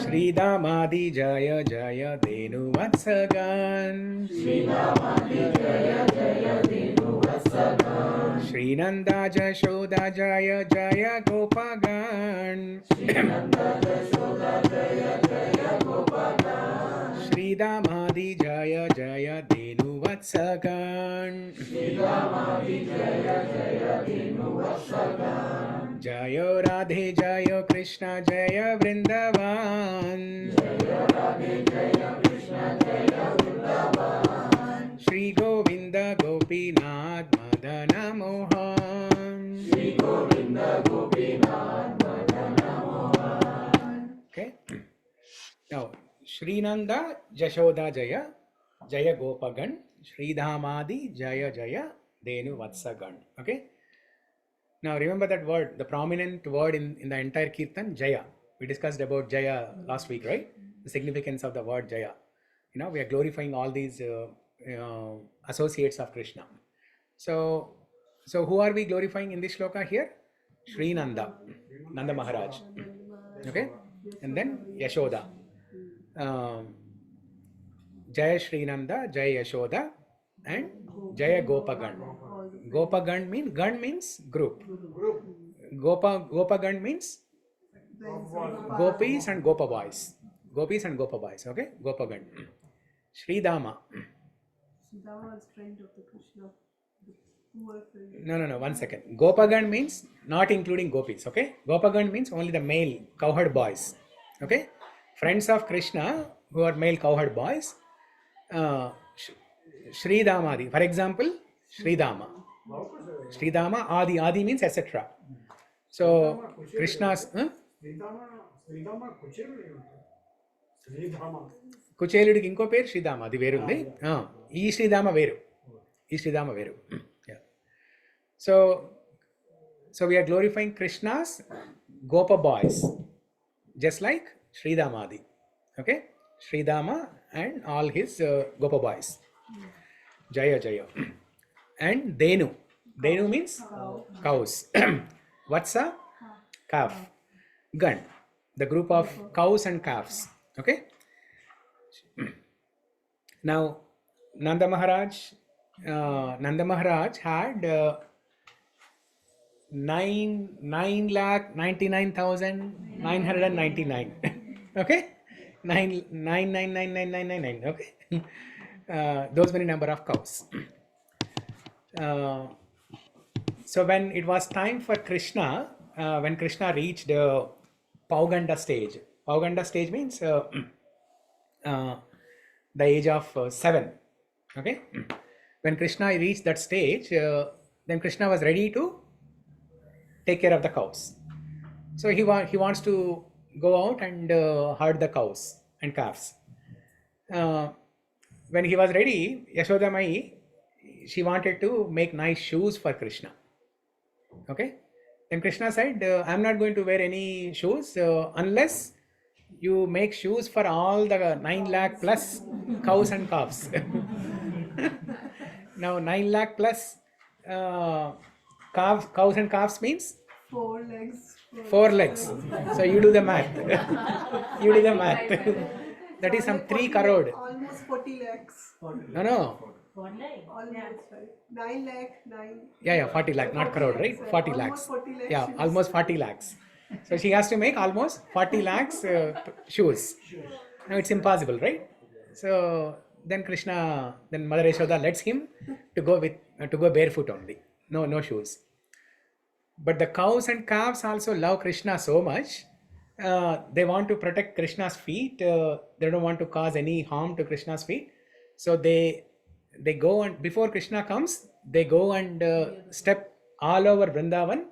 Shri Damadi Jaya Jaya Denu Vatsagan. Srinanda Jashoda Jaya Jaya Gopagan. Shri Damadi Jaya Jaya Denu Vatsagan. Jaya Radhe Jaya Krishna Jaya Vrindavan. Shri Govinda Gopinath Madana Mohan. Okay. Now, Shri Nanda Jashoda Jaya Jaya Gopagan. Shri Dhamadi Jaya Jaya Denu Vatsagan. Okay. Now remember that word, the prominent word in the entire Kirtan, Jaya. We discussed about Jaya last week, right? The significance of the word Jaya. We are glorifying all these associates of Krishna. So who are we glorifying in this shloka here? Sri Nanda, Nanda Maharaj. Okay? And then Yashoda. Jaya Sri Nanda, Jaya Yashoda, and Jaya Gopagan. Gopagan means group. Gopagan means gopis and gopa boys. Gopis and gopa boys. Okay? Gopagan. Sri Dama. Dama is friend of the Krishna. No. 1 second. Gopagan means not including gopis. Okay? Gopagan means only the male cowherd boys. Okay? Friends of Krishna who are male cowherd boys. Sri Damadi. For example, Sri Dama. Sri Dama, Adi means etc. So Krishna's కుచేలుడికి ఇంకో పేరు శ్రీధామ, అది వేరుంది. ఈ శ్రీధామ వేరు. So we are glorifying Krishna's Gopa boys, just like Sri Damadi. Okay, Sri Dama and all his Gopa boys. Jaya Jaya. And Denu. Denu means cows. Vatsa, calf. Gan, the group of cows and calves. Okay. Now Nanda Maharaj had 9,99,999. Okay, 9,999,999. Okay, those many number of cows. So when it was time for Krishna, when Krishna reached Pauganda stage, Pauganda stage means the age of 7. Okay, when Krishna reached that stage, then Krishna was ready to take care of the cows. So he wants to go out and herd the cows and calves. When he was ready, Yashoda Mai, she wanted to make nice shoes for Krishna. Okay, then Krishna said, I'm not going to wear any shoes unless you make shoes for all the 9 lakh plus cows and calves. Now 9 lakh plus cows and calves means 4 legs. 4 legs. So you do the math. You do the math. That is some 3 crore. Almost 40 lakhs. No. Almost, right? 9 lakh, 9. Yeah, 40 lakh, not crore, right? 40 lakhs. Almost 40 lakhs. Yeah, almost 40 lakhs. So she has to make almost 40 lakhs shoes. Now it's impossible, right? So then Mother Yashoda lets him to go barefoot only. No shoes. But the cows and calves also love Krishna so much. They want to protect Krishna's feet. They don't want to cause any harm to Krishna's feet. So they go, and before Krishna comes, they go and step all over Vrindavan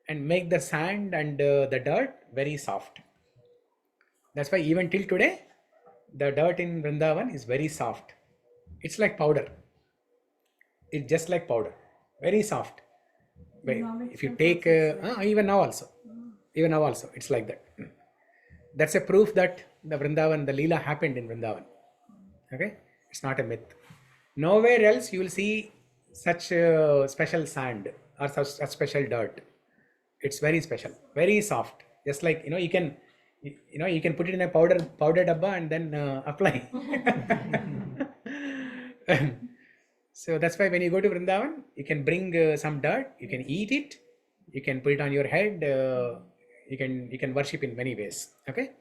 and make the sand and the dirt very soft. That's why even till today, the dirt in Vrindavan is very soft. It's like powder. It's just like powder, very soft. If you take even now also, it's like that. That's a proof that the Vrindavan, the Leela happened in Vrindavan. Okay, it's not a myth. Nowhere else you will see such special sand or such special dirt. It's very special, very soft. Just like you can put it in a powder dabba and then apply. So that's why when you go to Vrindavan, you can bring some dirt, you can eat it, you can put it on your head, you can worship in many ways. Okay.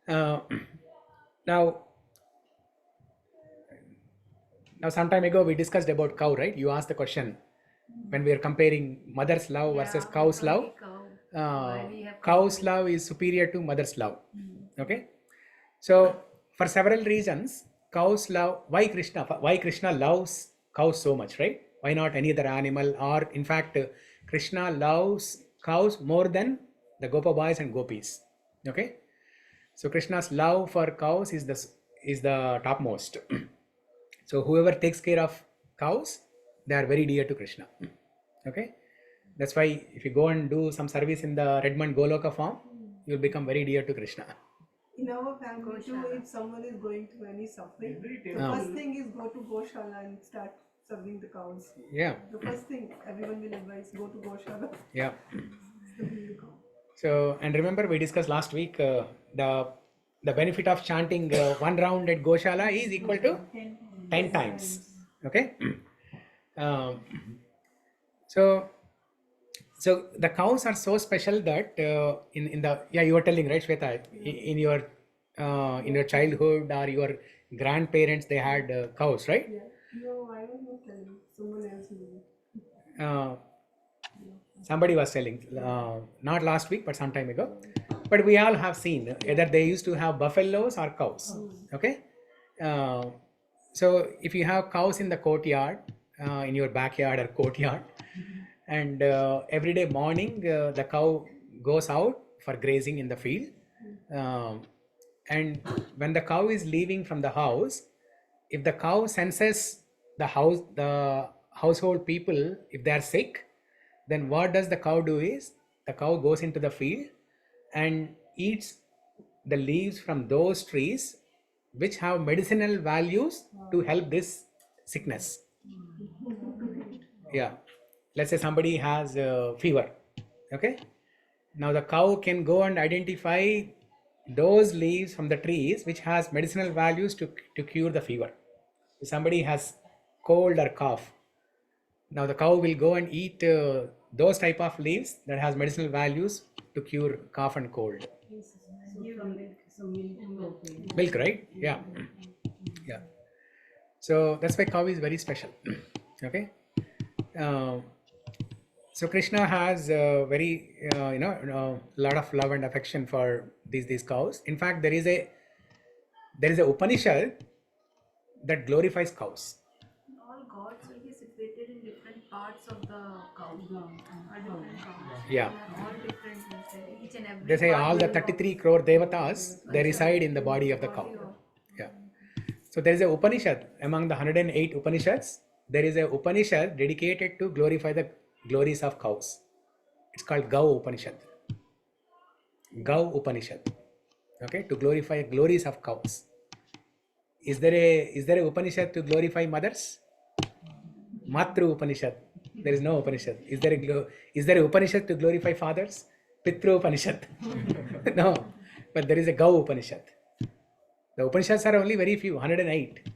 Now some time ago we discussed about cow, right? You asked the question when we are comparing mother's love versus cow's love. Cow's love is superior to mother's love. Okay. So for several reasons, cows love. Why Krishna loves cows so much, right? Why not any other animal? Or in fact, Krishna loves cows more than the Gopa boys and gopis. Okay. So Krishna's love for cows is the topmost. So whoever takes care of cows, they are very dear to Krishna. Okay. That's why if you go and do some service in the Redmond Goloka farm, you will become very dear to Krishna. In our family too, if someone is going through any suffering, the first thing is go to Goshala and start serving the cows. Yeah. The first thing everyone will advise, go to Goshala. Yeah. So, and remember we discussed last week, the benefit of chanting one round at Goshala is equal to 10 times. Okay. So the cows are so special that you were telling, right, Shweta, in your childhood or your grandparents, they had cows, right? Yeah. No, I was not telling. Someone else knew. Somebody was telling, not last week, but some time ago. But we all have seen either they used to have buffaloes or cows. Okay. So if you have cows in the courtyard, in your backyard or courtyard, and every day morning the cow goes out for grazing in the field, and when the cow is leaving from the house, if the cow senses the household people, if they are sick, then what does the cow do is the cow goes into the field and eats the leaves from those trees which have medicinal values to help this sickness. Yeah. Let's say somebody has fever. Okay. Now the cow can go and identify those leaves from the trees which has medicinal values to cure the fever. If somebody has cold or cough, now the cow will go and eat those type of leaves that has medicinal values to cure cough and cold. Milk, right? Yeah. Yeah. So that's why cow is very special. Okay. So Krishna has very lot of love and affection for these cows. In fact, there is a Upanishad that glorifies cows. All gods will be situated in different parts of the cow. Or different cows. Yeah. They are all different. Each and every They say part all the will- 33 crore devatas, they reside in the body of the cow. Yeah. So there is a Upanishad among the 108 Upanishads. There is a Upanishad dedicated to glorify the glories of cows. It's called Gau Upanishad. Gau Upanishad. Okay, to glorify glories of cows. Is there a Upanishad to glorify mothers? Matru Upanishad. There is no Upanishad. Is there a Upanishad to glorify fathers? Pitru Upanishad. No, but there is a Gau Upanishad. The Upanishads are only very few, 108,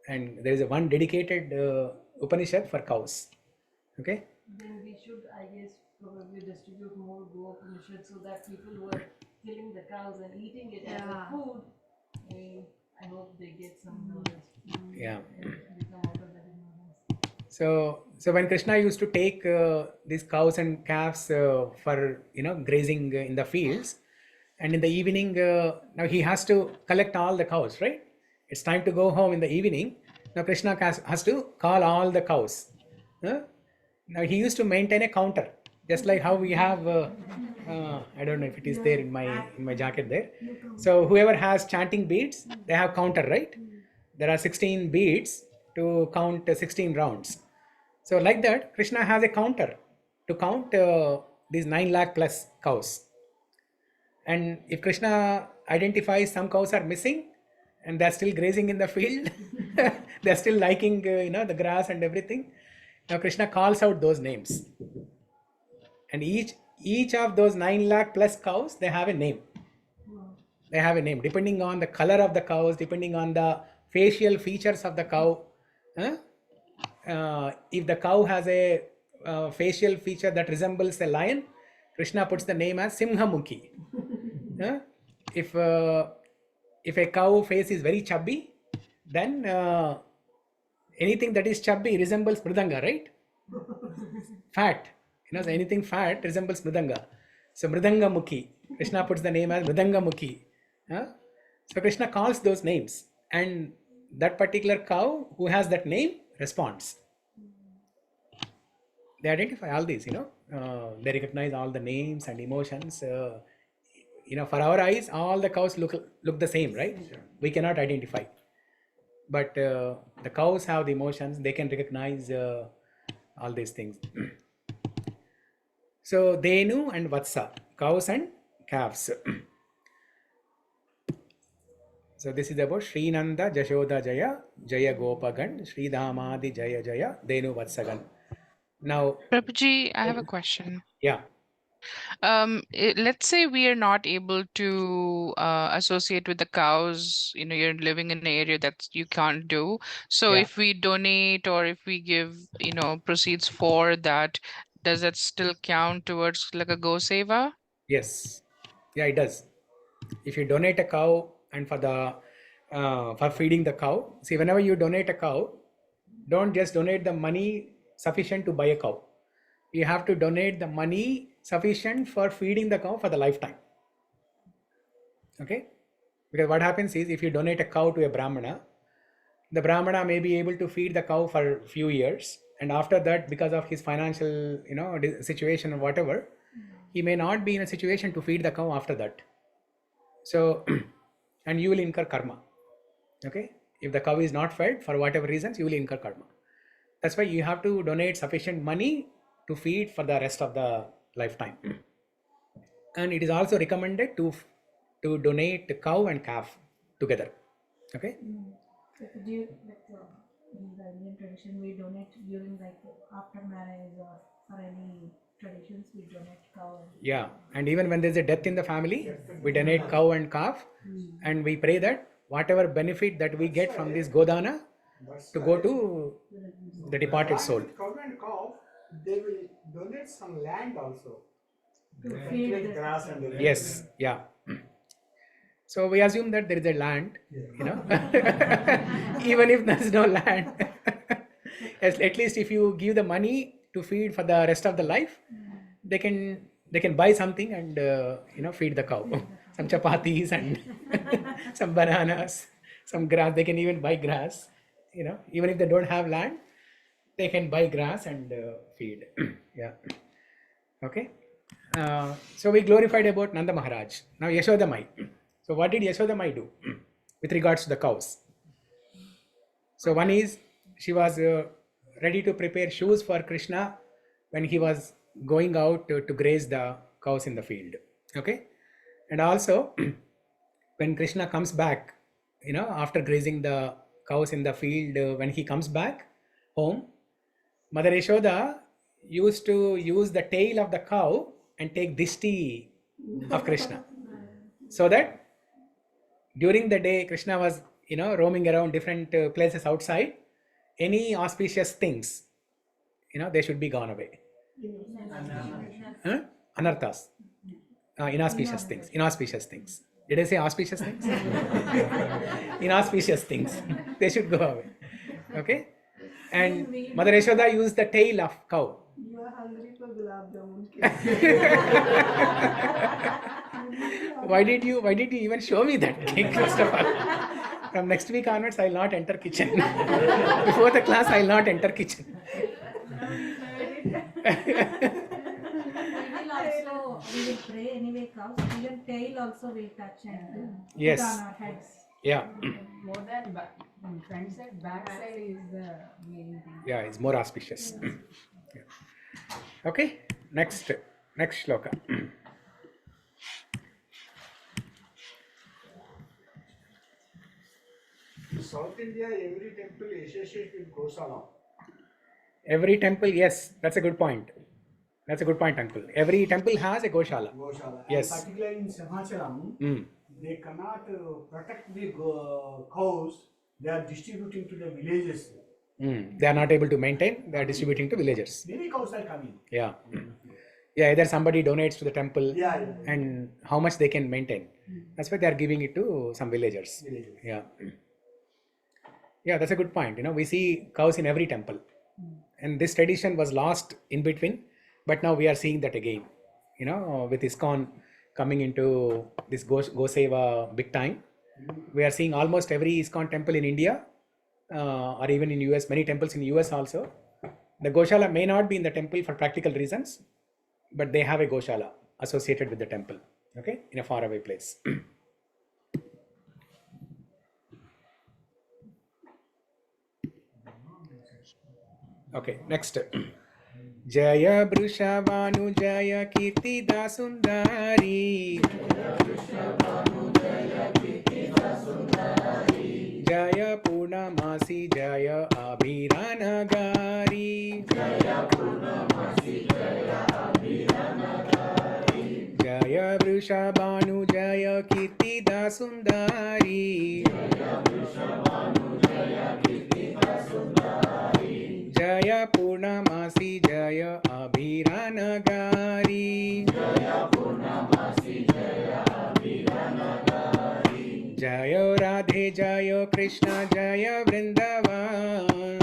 and there is a one dedicated Upanishad for cows. Okay. Then we should, I guess, probably distribute more Go Upanishad so that people who are killing the cows and eating it as a food, I hope they get some knowledge. Yeah. And become out of that ignorance. So when Krishna used to take these cows and calves for grazing in the fields, and in the evening, now he has to collect all the cows, right? It's time to go home in the evening. Now Krishna has to call all the cows. Now he used to maintain a counter, just like how we have. I don't know if it is there in my jacket there. So whoever has chanting beads, they have counter, right? There are 16 beads to count 16 rounds. So like that, Krishna has a counter to count these 9 lakh plus cows. And if Krishna identifies some cows are missing and they're still grazing in the field, they're still liking the grass and everything. Now Krishna calls out those names. And each of those 9 lakh plus cows, they have a name. They have a name depending on the color of the cows, depending on the facial features of the cow. If the cow has a facial feature that resembles a lion, Krishna puts the name as Simhamukhi. If a cow face is very chubby, then anything that is chubby resembles Mridanga, right? Fat, so anything fat resembles Mridanga. So Mridanga Mukhi, Krishna puts the name as Mridanga Mukhi. So Krishna calls those names, and that particular cow who has that name responds. They identify all these, they recognize all the names and emotions. For our eyes, all the cows look the same, right? We cannot identify. But the cows have the emotions, they can recognize all these things. So Denu and Vatsa, cows and calves. So this is about Srinanda Jashoda Jaya, Jaya Gopagan, Sridhamadi Jaya Jaya, Denu Vatsagan. Now, Prabhuji, I have a question. Yeah. Let's say we are not able to associate with the cows, you're living in an area that you can't do. So Yeah. if we donate or if we give, proceeds for that, does that still count towards like a Go Seva? Yes. Yeah, it does. If you donate a cow and for feeding the cow, see, whenever you donate a cow, don't just donate the money sufficient to buy a cow. You have to donate the money sufficient for feeding the cow for the lifetime. Okay? Because what happens is, if you donate a cow to a Brahmana, the Brahmana may be able to feed the cow for a few years, and after that, because of his financial situation or whatever, he may not be in a situation to feed the cow after that. So, and you will incur karma. Okay? If the cow is not fed for whatever reasons, you will incur karma. That's why you have to donate sufficient money to feed for the rest of the lifetime. And it is also recommended to donate cow and calf together. Okay? Do you, in the Indian tradition, we donate during after marriage or for any traditions, we donate cow. Yeah, and even when there's a death in the family, we donate cow and calf, and we pray that whatever benefit that we get from this Godana to go to the departed soul. Cow and calf, they will donate some land also. To feed Like the grass and everything. Yes, yeah. So we assume that there is a land, even if there's no land. At least if you give the money to feed for the rest of the life, they can buy something and feed the cow. Some chapatis and some bananas, some grass. They can even buy grass. Even if they don't have land, they can buy grass and feed. Yeah. Okay. So we glorified about Nanda Maharaj. Now Yashoda Mai. So what did Yashoda Mai do with regards to the cows? So one is, she was ready to prepare shoes for Krishna when he was going out to graze the cows in the field. Okay. And also when Krishna comes back, after grazing the cows in the field, when he comes back home, Mother Yashoda used to use the tail of the cow and take dishti of Krishna, so that during the day Krishna was roaming around different places outside, any auspicious things, they should be gone away. Anarthas. Inauspicious things. Did I say auspicious things? Inauspicious things. They should go away. Okay? And Mother Yashoda used the tail of cow. You are hungry for gulab jamun. Why did you even show me that cake, first of all? From next week onwards, I will not enter kitchen. Before the class, I will not enter kitchen. We will pray anyway, cows. Even tail also will touch and Yes. put on our heads. Yeah. More than front side, back side is the main thing. Yeah, it's more auspicious. Yeah. Okay, next shloka. South India, every temple associated with Gosala. Every temple, yes, that's a good point. That's a good point, uncle. Every temple has a Goshala. Yes. And particularly in Samacharam, they cannot protect the cows. They are distributing to the villages. They are not able to maintain. They are distributing to villagers. Many cows are coming. Yeah. Yeah, either somebody donates to the temple, Yeah. and how much they can maintain. That's why they are giving it to some villagers. Yeah. Yeah, that's a good point. We see cows in every temple. And this tradition was lost in between, but now we are seeing that again. With ISKCON coming into this Goseva big time, we are seeing almost every ISKCON temple in India, or even in US, many temples in US also. The Goshala may not be in the temple for practical reasons, but they have a Goshala associated with the temple, okay, in a faraway place. Okay, next. Jaya Vrndavana Jaya Kirtida Sundari. Jaya Purnamasi Jaya Abhiranagari. Jaya Vrndavana Jaya Kirtida Sundari. Jaya Purnamasi Jaya Abhiranagari. Jaya Radhe Jaya Krishna Jaya Vrndavana.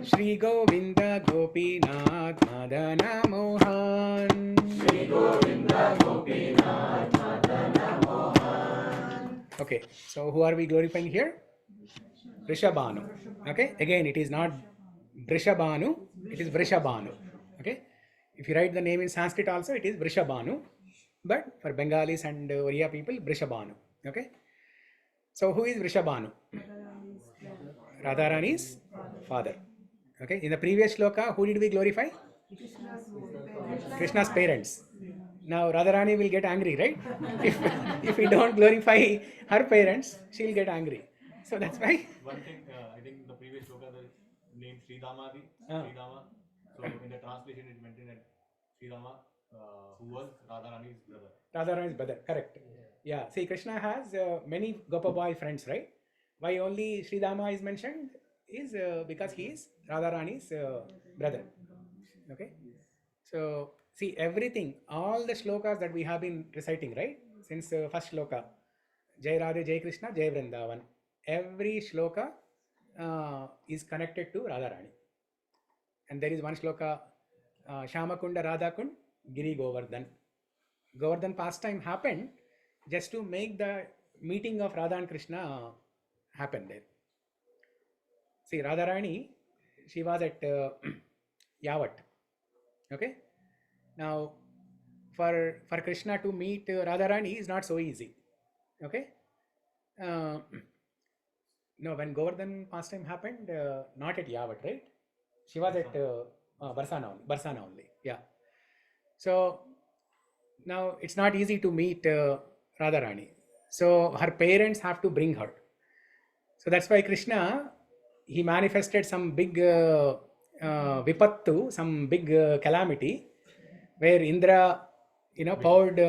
Shri Govinda Gopinath Madana Mohan. Okay, so who are we glorifying here? Vrishabhanu. Okay, again it is not Vrishabhanu, it is Vrishabhanu. Okay, if you write the name in Sanskrit also, it is Vrishabhanu, but for Bengalis and Oriya people, Vrishabhanu. Okay, so who is Vrishabhanu? Radharani's father. Okay, in the previous shloka, who did we glorify? Krishna's parents. Now Radharani will get angry, right? If we don't glorify her parents, she will get angry. So that's why. One thing, I think the previous shloka, the name Sridama. So in the translation, it mentioned that Sridama, who was Radharani's brother. Radharani's brother, correct. Yeah, see, Krishna has many Gopa friends, right? Why only Sridama is mentioned is because he is Radharani's brother. Okay, so see, everything, all the shlokas that we have been reciting, right? Since first shloka, Jai Radhe, Jai Krishna, Jai Vrndavana. Every shloka is connected to Radharani. And there is one shloka, Shamakunda Radhakund Giri Govardhan. Govardhan pastime happened just to make the meeting of Radha and Krishna happen there. See, Radharani, she was at Yavat. Okay. Now, for Krishna to meet Radharani is not so easy. Okay. No, when Govardhan pastime happened, not at Yavat, right? She was at Barsana only. Yeah. So now it's not easy to meet Radharani. So her parents have to bring her. So that's why Krishna, he manifested some big vipattu, some big calamity, where Indra, poured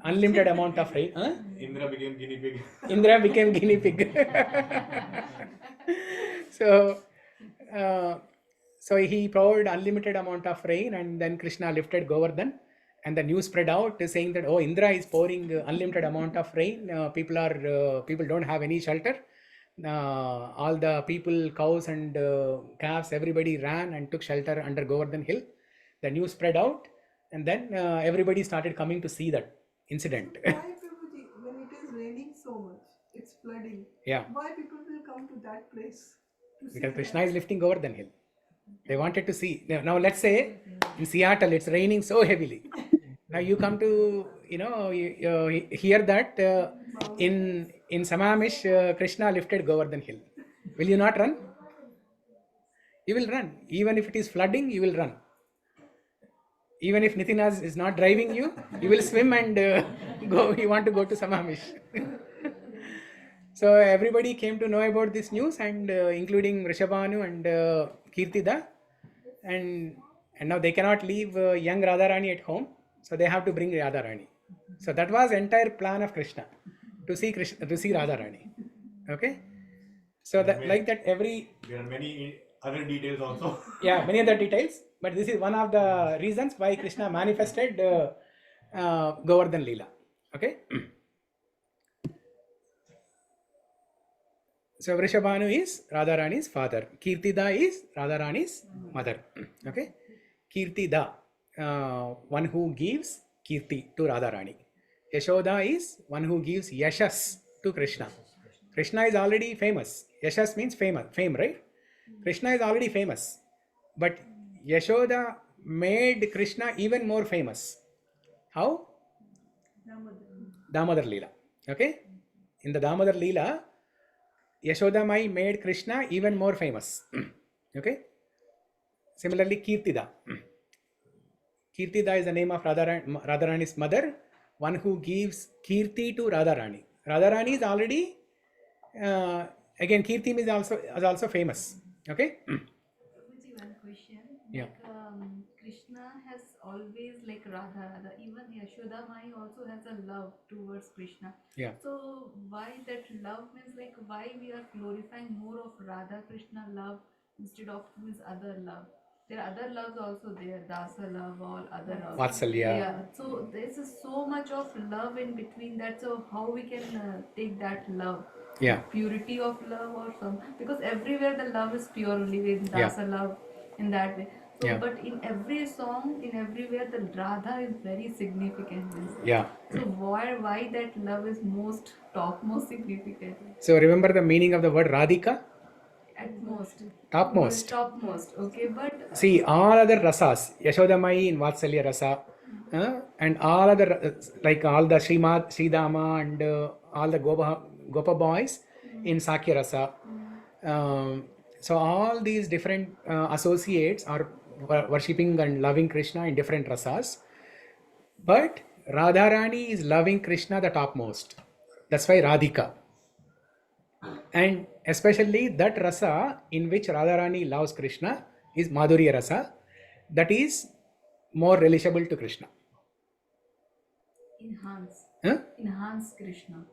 unlimited amount of rain. Indra became guinea pig. Indra became guinea pig. So he poured unlimited amount of rain, and then Krishna lifted Govardhan, and the news spread out saying that, oh, Indra is pouring unlimited amount of rain. People don't have any shelter. All the people, cows and calves, everybody ran and took shelter under Govardhan hill. The news spread out, and then everybody started coming to see that incident. Why, Prabhuji, when it is raining so much, it's flooding? Yeah. Why people will come to that place? Because Krishna is lifting Govardhan hill. They wanted to see. Now let's say in Seattle it's raining so heavily. Now you come to, you hear that in Samamish, Krishna lifted Govardhan hill. Will you not run? You will run. Even if it is flooding, you will run. Even if Nitin is not driving you, you will swim and go. You want to go to Samamish. So everybody came to know about this news, and including Rishabhanu and Kirtida, and now they cannot leave young Radharani at home, so they have to bring Radharani. So that was entire plan of Krishna, to see Radharani. Okay, so that like that every there are many other details also. Yeah, many other details, but this is one of the reasons why Krishna manifested Govardhan Leela. Okay. So Vrishabhanu is Radharani's father. Kirtida is Radharani's mother. Okay. Kirtida, one who gives Kirti to Radharani. Yashoda is one who gives Yashas to Krishna. Krishna is already famous. Yashas means fame, right? Krishna is already famous. But Yashoda made Krishna even more famous. How? Damodar Leela. Okay. In the Damodar Leela, Yashoda Mai made Krishna even more famous. Okay. Similarly, Kirtida. Kirtida is the name of Radharani's mother, one who gives Kirti to Radharani. Radharani is already, again, Kirti is also famous. Okay. One question. Yeah. Krishna has always like Radha. Even Yashoda Mai also has a love towards Krishna. Yeah. So why that love means like why we are glorifying more of Radha Krishna love instead of this other love? There are other loves also there, Dasa love, all other loves. Vatsalya. Yeah. So there's so much of love in between that. So how we can take that love? Yeah. Purity of love or some, because everywhere the love is pure only in Dasa love in that way. So, Yeah. but in every song, in everywhere, the Radha is very significant. Yeah. So why that love is topmost significant? So remember the meaning of the word Radhika? At most. Topmost. Topmost. Okay, but see all other rasas, Yashodamai in Vatsalya rasa, and all other like all the Sridama and all the Gopa boys in Sakya rasa. So all these different associates are worshipping and loving Krishna in different rasas, but Radharani is loving Krishna the topmost. That's why Radhika. And especially that rasa in which Radharani loves Krishna is Madhurya rasa, that is more relishable to Krishna. Enhance Krishna.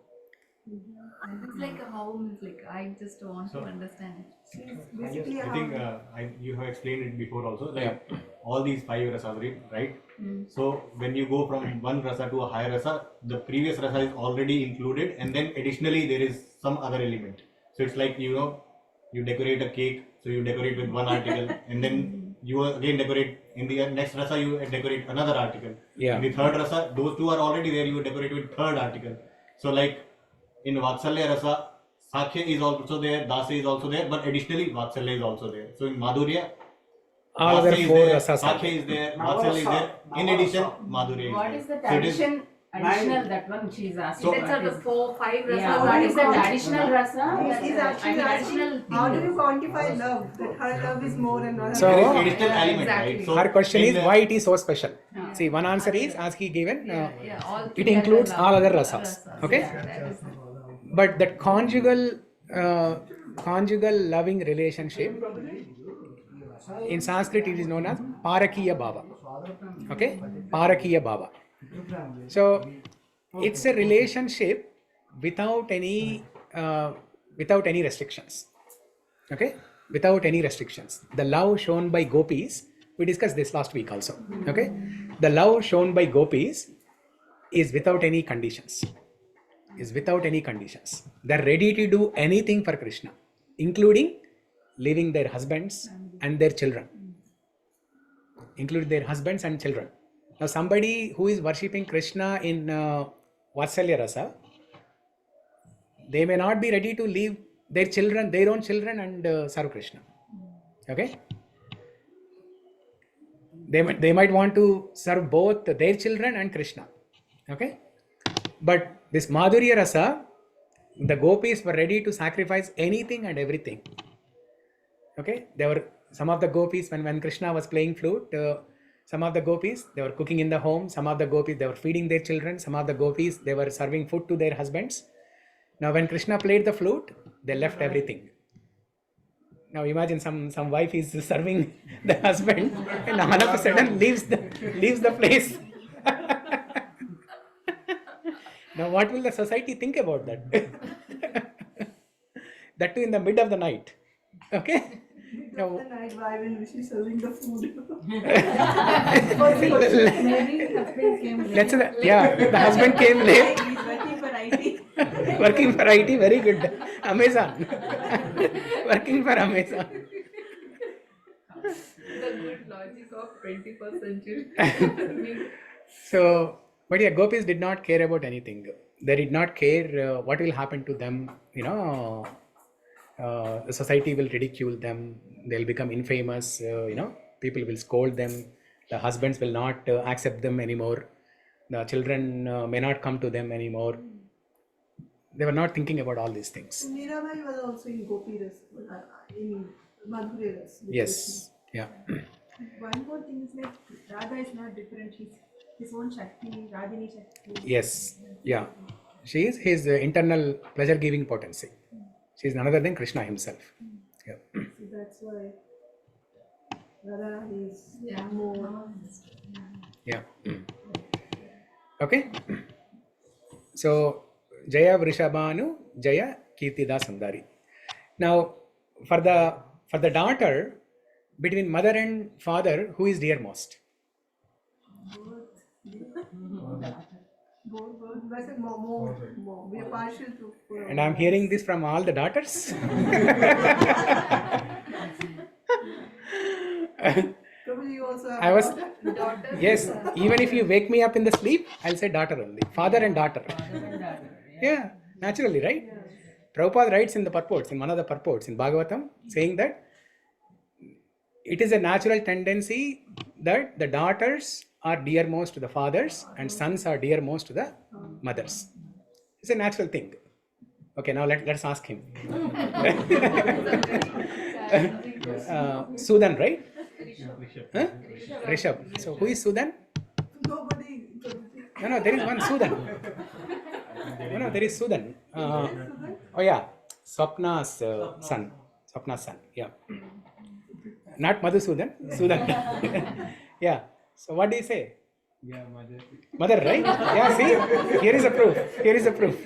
It's like how means like I just want to understand it. Basically, I think you have explained it before also. Like all these 5 rasas, right? So when you go from one rasa to a higher rasa, the previous rasa is already included, and then additionally there is some other element. So it's like you decorate a cake, so you decorate with one article, and then you again decorate in the next rasa, you decorate another article. Yeah. In the third rasa, those two are already there, you decorate with third article. So like in Vatsalya rasa, Sakhya is also there, Dasa is also there, but additionally Vatsalya is also there. So in Madhurya, all other Dasa is four there, rasas are Sakhya is there, Vatsalya is there. In addition, Madhurya is What there. is the So it is- addition? Additional, that one she is asking. So- That's What are the is- 4-5 rasas. Yeah, are what is that different. additional rasa? He's actually asking, how do you quantify love? That her love is more and not So- There is her. additional element, Exactly. right? So her question in is the- why it is so special. See, one answer is, as he given, Yeah, all it together includes love. all other rasas. Okay? Yeah, that is- But that conjugal loving relationship, in Sanskrit it is known as Parakiya Bhava. Okay? Parakiya Bhava. So it's a relationship without any restrictions. Okay? Without any restrictions. The love shown by gopis, we discussed this last week also. Okay? The love shown by gopis is without any conditions. They're ready to do anything for Krishna, including leaving their husbands and their children. Now somebody who is worshipping Krishna in Vatsalya Rasa, they may not be ready to leave their own children and serve Krishna. Okay? They might want to serve both their children and Krishna. Okay? But this Madhurya Rasa, the gopis were ready to sacrifice anything and everything. Okay? Some of the gopis, when Krishna was playing flute, some of the gopis, they were cooking in the home. Some of the gopis, they were feeding their children. Some of the gopis, they were serving food to their husbands. Now when Krishna played the flute, they left everything. Now imagine some wife is serving the husband and all of a sudden leaves the place. Now what will the society think about that? That too in the mid of the night. Okay? Now, The night, why when she's serving the food? Maybe husband came late. let's say the husband came late. He's working for IT. Working for IT, very good. Amazon. Working for Amazon. The good logic of 21st century. So, but yeah, gopis did not care about anything. They did not care what will happen to them. The society will ridicule them. They'll become infamous. People will scold them. The husbands will not accept them anymore. The children may not come to them anymore. They were not thinking about all these things. Mirabai was also in Gopi Ras, in Madhurya Ras. Yes. Yeah. One more thing is like Radha is not different. She's his own Shakti, Radhini Shakti. Yes. Yeah. She is his internal pleasure-giving potency. She is none other than Krishna himself. Yeah. So that's why Radharani is more. Yeah. Okay. So Jaya Vrishabhanu, Jaya Kirtida Sundari. Now for the daughter, between mother and father, who is dearmost? But more. We are partial to. And I'm hearing this from all the daughters. Probably you also have I was, Daughters. yes, even if you wake me up in the sleep, I'll say daughter only. Father and daughter. Yeah, naturally, right? Prabhupada writes in the purports, in one of the purports in Bhagavatam, saying that it is a natural tendency that the daughters are dearmost to the fathers and sons are dearmost to the mothers. It's a natural thing. Okay, now let's ask him. Sudan, right? Huh? Rishabh. So who is Sudan? Nobody. No, there is one Sudan. No, there is Sudan. Oh yeah, Swapna's son. Swapna's son. Yeah. Not Madhusudan, Sudan. Yeah. So what do you say? Yeah, mother. Mother, right? Yeah, see? Here is a proof.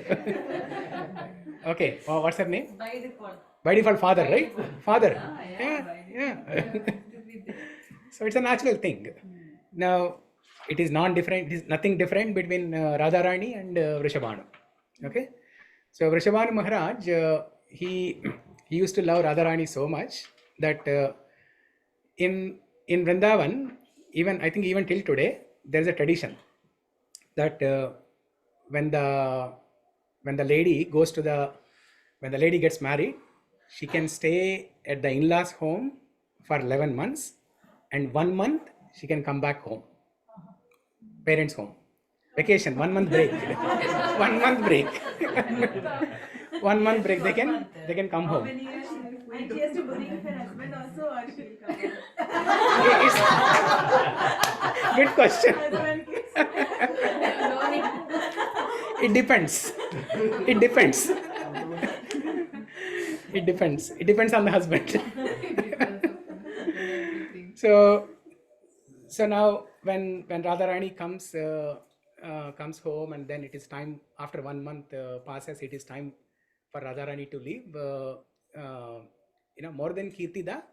Okay. Oh, what's her name? By default. By default, father, right? Father. Yeah. So it's a natural thing. Now, it is non-different. It is nothing different between Radharani and Vrishabhanu. Okay. So Vrishabhanu Maharaj, he he used to love Radharani so much that in Vrindavan, even I think even till today, there is a tradition that when the lady gets married, she can stay at the in-laws home for 11 months, and 1 month she can come back home, parents' home, vacation, 1 month break, 1 month break, 1 month break. They can come How home. many years she will and she has to bring her husband also, or she will come back? Good question. Husband, kids. It depends. It depends. It depends. It depends on the husband. So now when Radharani comes home, and then it is time, after 1 month passes, it is time for Radharani to leave. More than Kirtida,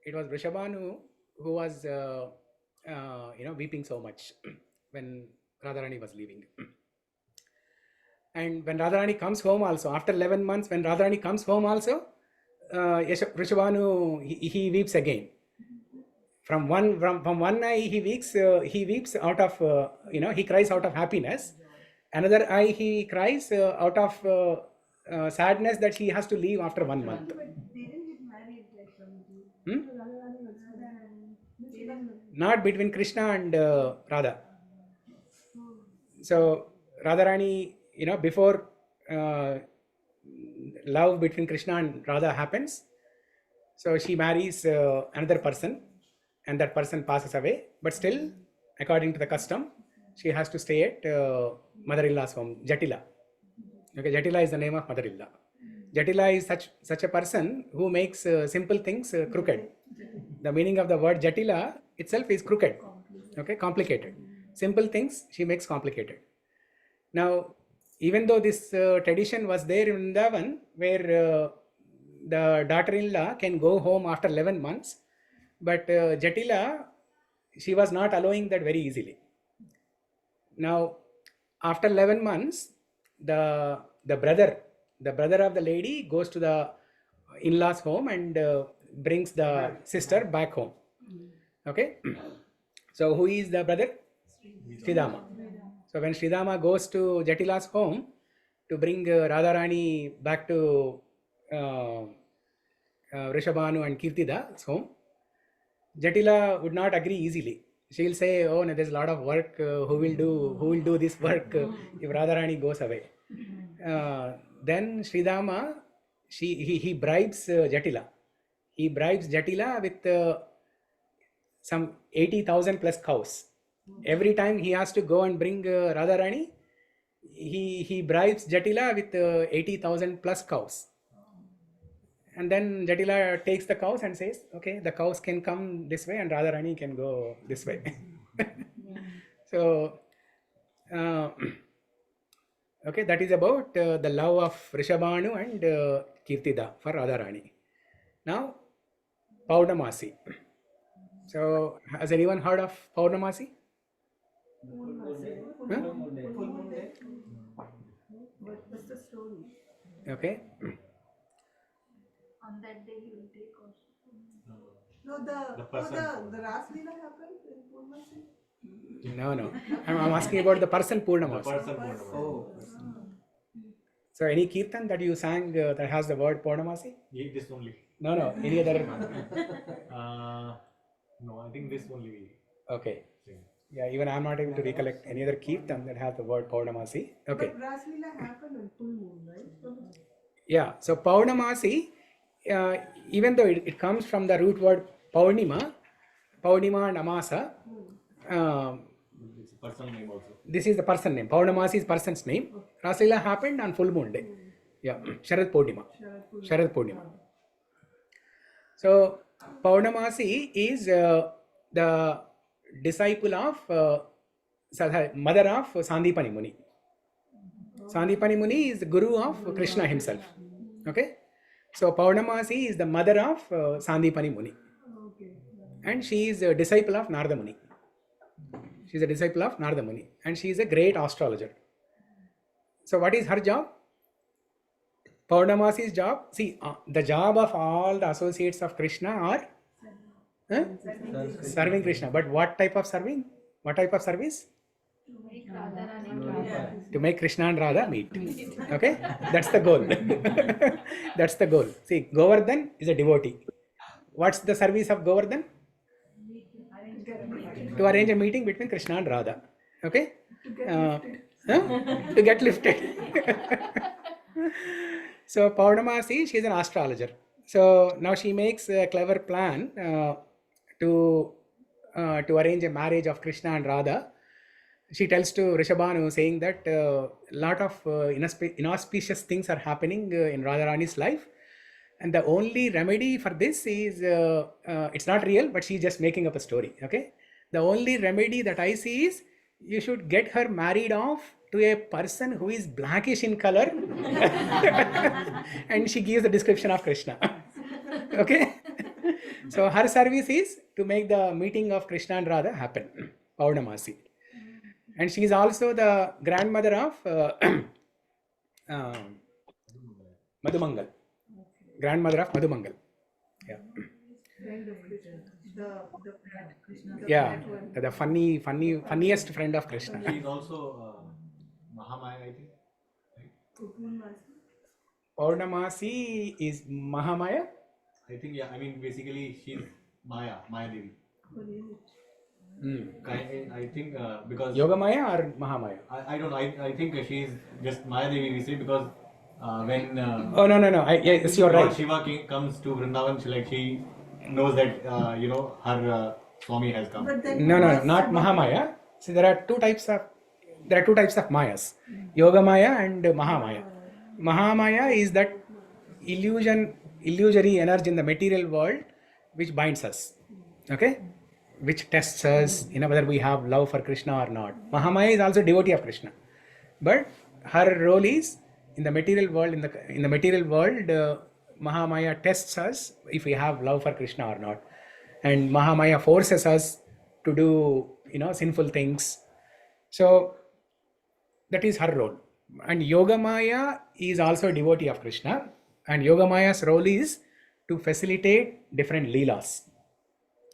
it was Vrishabhanu who was weeping so much when Radharani was leaving. And when Radharani comes home also, after 11 months, when Radharani comes home also, Vrishabhanu, he weeps again. From one eye he weeps out of, he cries out of happiness. Another eye he cries out of sadness that he has to leave after 1 month. But they didn't get married, like, Radharani was Not between Krishna and Radha. So Radharani, before love between Krishna and Radha happens, so she marries another person, and that person passes away. But still, according to the custom, she has to stay at mother-in-law's home, Jatila. Okay, Jatila is the name of mother-in-law. Jatila is such a person who makes simple things crooked. The meaning of the word Jatila itself is crooked. Okay, complicated. Simple things she makes complicated. Now, even though this tradition was there in Vrindavan, where the daughter-in-law can go home after 11 months, but Jatila, she was not allowing that very easily. Now, after 11 months, the brother of the lady goes to the in-laws home and brings the sister back home. Okay. So who is the brother? Sridhama. So when Sridhama goes to Jatila's home to bring Radharani back to Vrishabhanu and Kirtida's home, Jatila would not agree easily. She will say, "Oh, no, there's a lot of work. Who will do this work if Radharani goes away?" Then Sridhama, he bribes Jatila. He bribes Jatila with some 80,000 plus cows. Every time he has to go and bring Radharani, he bribes Jatila with 80,000 plus cows. And then Jatila takes the cows and says, "Okay, the cows can come this way and Radharani can go this way." So, okay, that is about the love of Vrishabhanu and Kirtida for Radharani. Now, Paurnamasi. So, has anyone heard of Paurnamasi? What's the story? Okay. On that day he will take also. No, the Ras Leela happened in Purnamasi? No. I'm asking about the person Purnamasi. Oh. So, any kirtan that you sang that has the word Purnamasi? This only. No. Any other? No, I think this only. Okay. Yeah, even I'm not able to recollect any other kirtan that has the word Paurnamasi. Okay. But Ras Leela happened on full moon, right? Yeah, so Paurnamasi, even though it comes from the root word Paurnima and Amasa, It's a personal name also. this is the person name. Paurnamasi is person's name. Ras Leela happened on full moon day. Yeah, Sharad Purnima. So Paurnamasi is the disciple of mother of Sandipani Muni. Sandipani Muni is the guru of Krishna himself. Okay, so Paurnamasi is the mother of Sandipani Muni, and she is a disciple of Narada Muni. She is a disciple of Narada Muni, and she is a great astrologer. So what is her job? Purnamasi's job, see, the job of all the associates of Krishna are serving Krishna. But what type of serving? What type of service? To make Krishna and Radha meet. Okay? That's the goal. That's the goal. See, Govardhan is a devotee. What's the service of Govardhan? To arrange a meeting between Krishna and Radha. Okay? To get lifted. So Purnamasi, she is an astrologer. So now she makes a clever plan to arrange a marriage of Krishna and Radha. She tells to Rishabhanu, saying that a lot of inauspicious things are happening in Radharani's life. And the only remedy for this is, it's not real, but she's just making up a story. Okay? The only remedy that I see is, you should get her married off to a person who is blackish in color. And she gives the description of Krishna. Okay? So her service is to make the meeting of Krishna and Radha happen. Purnamasi. And she is also the grandmother of Madhumangal. Grandmother of Madhumangal. Yeah. Yeah, the funniest friend of Krishna. She is also Mahamaya, I think. Purnamasi is Mahamaya? I think, yeah. I mean, basically, she's Maya Devi. I think because Yogamaya or Mahamaya? I don't know. I think she's just Maya Devi, we say, because when oh no, yes, you're Lord right. Shiva comes to Vrindavan, she knows that her Swami has come. No, not Mahamaya. See, there are two types of Mayas, Yogamaya and Mahamaya. Mahamaya is that illusory energy in the material world which binds us, okay, which tests us, whether we have love for Krishna or not. Mahamaya is also devotee of Krishna, but her role is in the material world. In the material world, Mahamaya tests us if we have love for Krishna or not, and Mahamaya forces us to do sinful things. So that is her role. And Yogamaya is also a devotee of Krishna, and Yogamaya's role is to facilitate different leelas.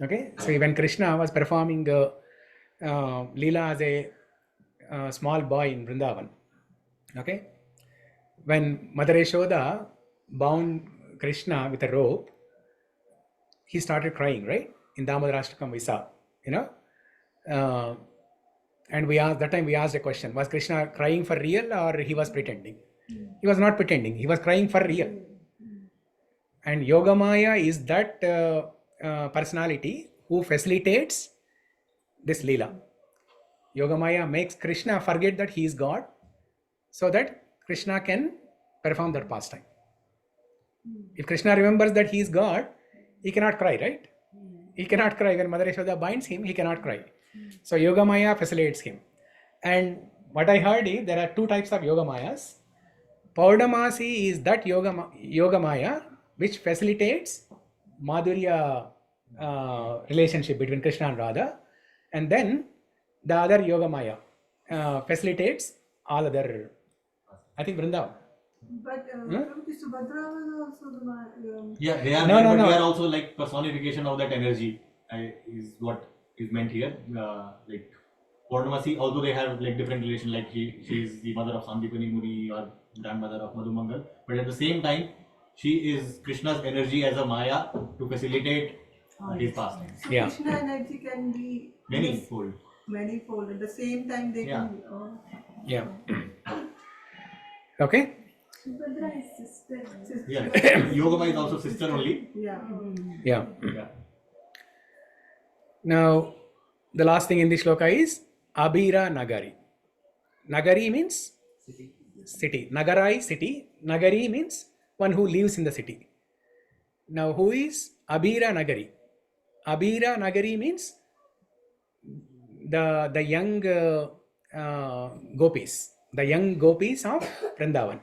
Okay, so when Krishna was performing leela as a small boy in Vrindavan, okay, when Mother Yashoda bound Krishna with a rope, he started crying, right? In Damodarashtakam we saw, and we asked a question: was Krishna crying for real or he was pretending? He was not pretending. He was crying for real. And Yogamaya is that personality who facilitates this leela. Yogamaya makes Krishna forget that he is God, so that Krishna can perform that pastime. If Krishna remembers that he is God, he cannot cry, right? He cannot cry. When Mother Yashoda binds him, he cannot cry. So Yogamaya facilitates him. And what I heard is there are two types of Yogamayas. Purnamasi is that Yogamaya which facilitates Madhurya relationship between Krishna and Radha. And then the other Yogamaya facilitates all other, I think, Vrindavan. But Subhadra was also the Yeah, they are. No. They are also like personification of that energy. Is what is meant here. Like Purnamasi, although they have like different relation, like she is the mother of Sandipani Muni or grandmother of Madhumangal, but at the same time, she is Krishna's energy as a Maya to facilitate his pastimes. So Yeah. Krishna energy can be Many-fold. Manifold. At the same time, they Yeah. can. Yeah. Okay. Subhadra is sister. Yeah, Yogama is also sister only. Yeah. Yeah. Yeah. Now, the last thing in this shloka is Abhira Nagari. Nagari means city. Nagara is city. Nagari means one who lives in the city. Now, who is Abhira Nagari? Abhira Nagari means the young gopis, the young gopis of Vrindavan.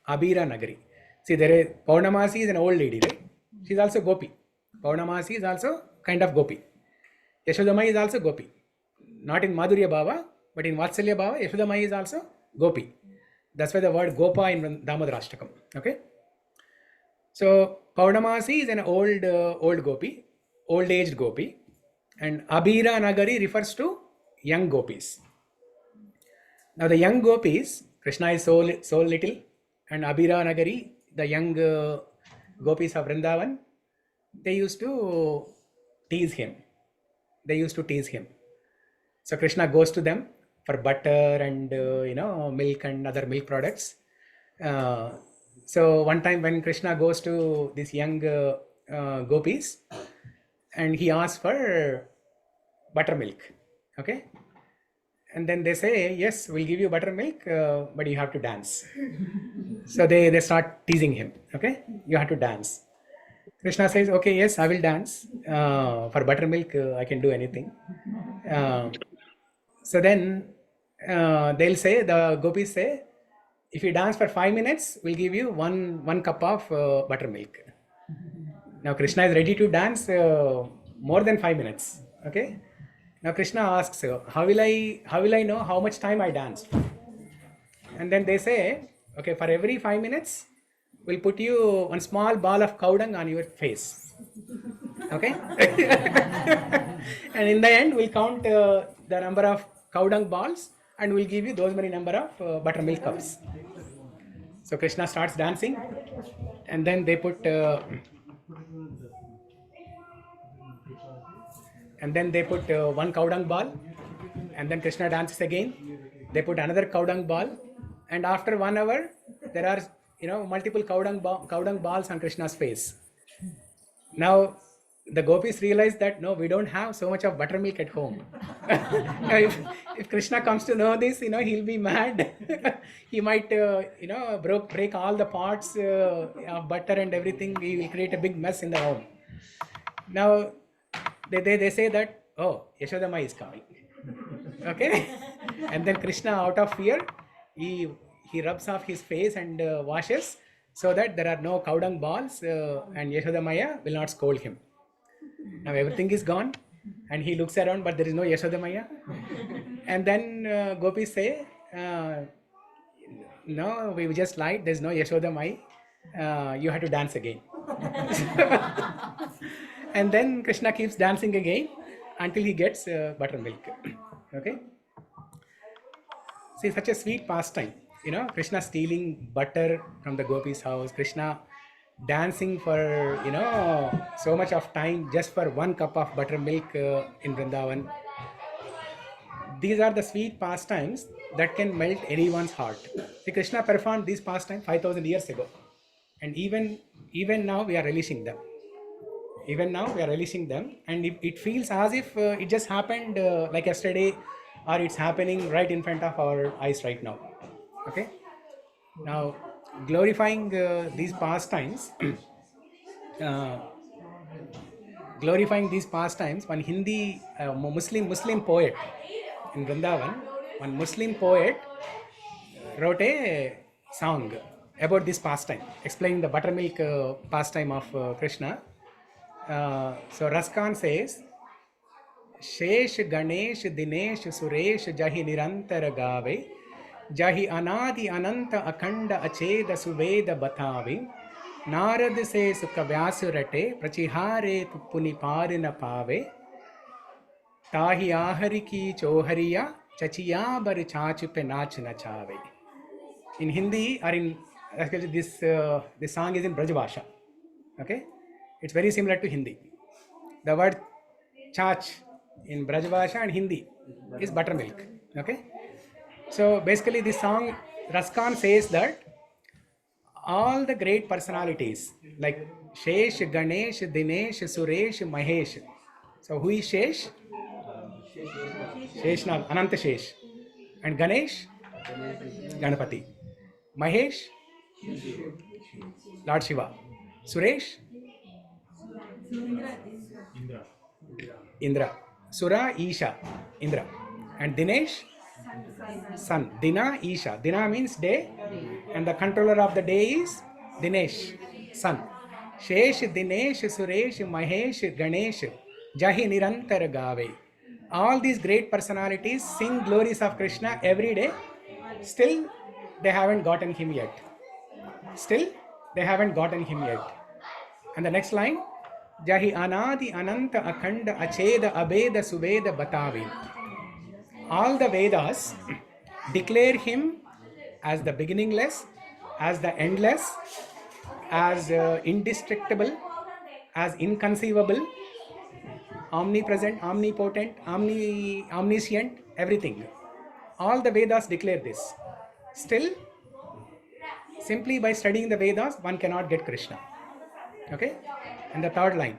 Abhira Nagari. See, there is Purnamasi is an old lady, right? She is also gopi. Purnamasi is also kind of gopi. Yashodamai is also gopi. Not in Madhurya Bhava, but in Vatsalya Bhava, Yashodamai is also gopi. That's why the word Gopa in Damodarashtakam. Okay. So Paurnamasi is an old gopi, old aged gopi, and Abhira Nagari refers to young gopis. Now the young gopis, Krishna is so little, and Abhira Nagari, the young gopis of Vrindavan, they used to tease him. So Krishna goes to them for butter and milk and other milk products. So one time when Krishna goes to these young gopis, and he asks for buttermilk, okay? And then they say, yes, we'll give you buttermilk, but you have to dance. So they start teasing him, okay? You have to dance. Krishna says, okay, yes, I will dance. For buttermilk, I can do anything. So then they'll say, the gopis say, if you dance for 5 minutes, we'll give you one cup of buttermilk. Now Krishna is ready to dance more than 5 minutes, okay? Now Krishna asks, how will I know how much time I danced? And then they say, okay, for every 5 minutes, we'll put you one small ball of cow dung on your face. Okay? And in the end, we'll count the number of cow dung balls and we'll give you those many number of buttermilk cups. So Krishna starts dancing, and then they put one cow dung ball, and then Krishna dances again. They put another cow dung ball, and after 1 hour, there are multiple cow dung balls on Krishna's face. Now the gopis realize that no, we don't have so much of buttermilk at home. if Krishna comes to know this, he'll be mad. He might break all the pots of butter and everything. He will create a big mess in the home. Now they say that, oh, Yashodama is coming. Okay. And then Krishna, out of fear, he rubs off his face and washes, so that there are no cow dung balls, and Yashodamaya will not scold him. Now everything is gone, and he looks around, but there is no Yashodamaya. And then gopis say, no, we just lied, there is no Yashodamai, you have to dance again. And then Krishna keeps dancing again until he gets buttermilk. Okay. See, such a sweet pastime. Krishna stealing butter from the gopis' house, Krishna dancing for so much of time just for 1 cup of buttermilk in Vrindavan. These are the sweet pastimes that can melt anyone's heart. See, Krishna performed these pastimes 5,000 years ago, and even now we are relishing them. And it feels as if it just happened like yesterday, or it's happening right in front of our eyes right now. Okay. Now, glorifying these pastimes, one Hindi Muslim poet in Vrindavan, one Muslim poet wrote a song about this pastime, explaining the buttermilk pastime of Krishna. So Raskan says, Shesh Ganesh Dinesh Suresh Jahi Nirantar Gave, Jahi Anadi Ananta Akhanda Acheda Suveda Batave, Narad Se Sukavyasurate, Prachihare Puniparina Pave, Tahi Ahariki Chohariya, Chachiya Bar Chachupe Nachna Chave. In Hindi, or in actually this song is in Vraja Bhasha. Okay, it's very similar to Hindi. The word chach in Vraja Bhasha and Hindi is buttermilk. Okay. So basically this song, Raskan says that all the great personalities like Shesh, Ganesh, Dinesh, Suresh, Mahesh. So who is Shesh? Sheshnag, Ananta Shesh. And Ganesh? Ganapati. Mahesh? Lord Shiva. Suresh? Indra. Sura, Isha, Indra. And Dinesh? Sun. Dina, Isha. Dina means day, and the controller of the day is Dinesh, Sun. Shesh, Dinesh, Suresh, Mahesh, Ganesh, Jahi Nirantar Gave. All these great personalities sing glories of Krishna every day. Still, they haven't gotten him yet. Still, they haven't gotten him yet. And the next line, Jahi Anadi Ananta Akhanda Acheda Abeda Suveda Batavi. All the Vedas declare him as the beginningless, as the endless, as indestructible, as inconceivable, omnipresent, omnipotent, omniscient, everything. All the Vedas declare this. Still, simply by studying the Vedas, one cannot get Krishna. Okay? And the third line.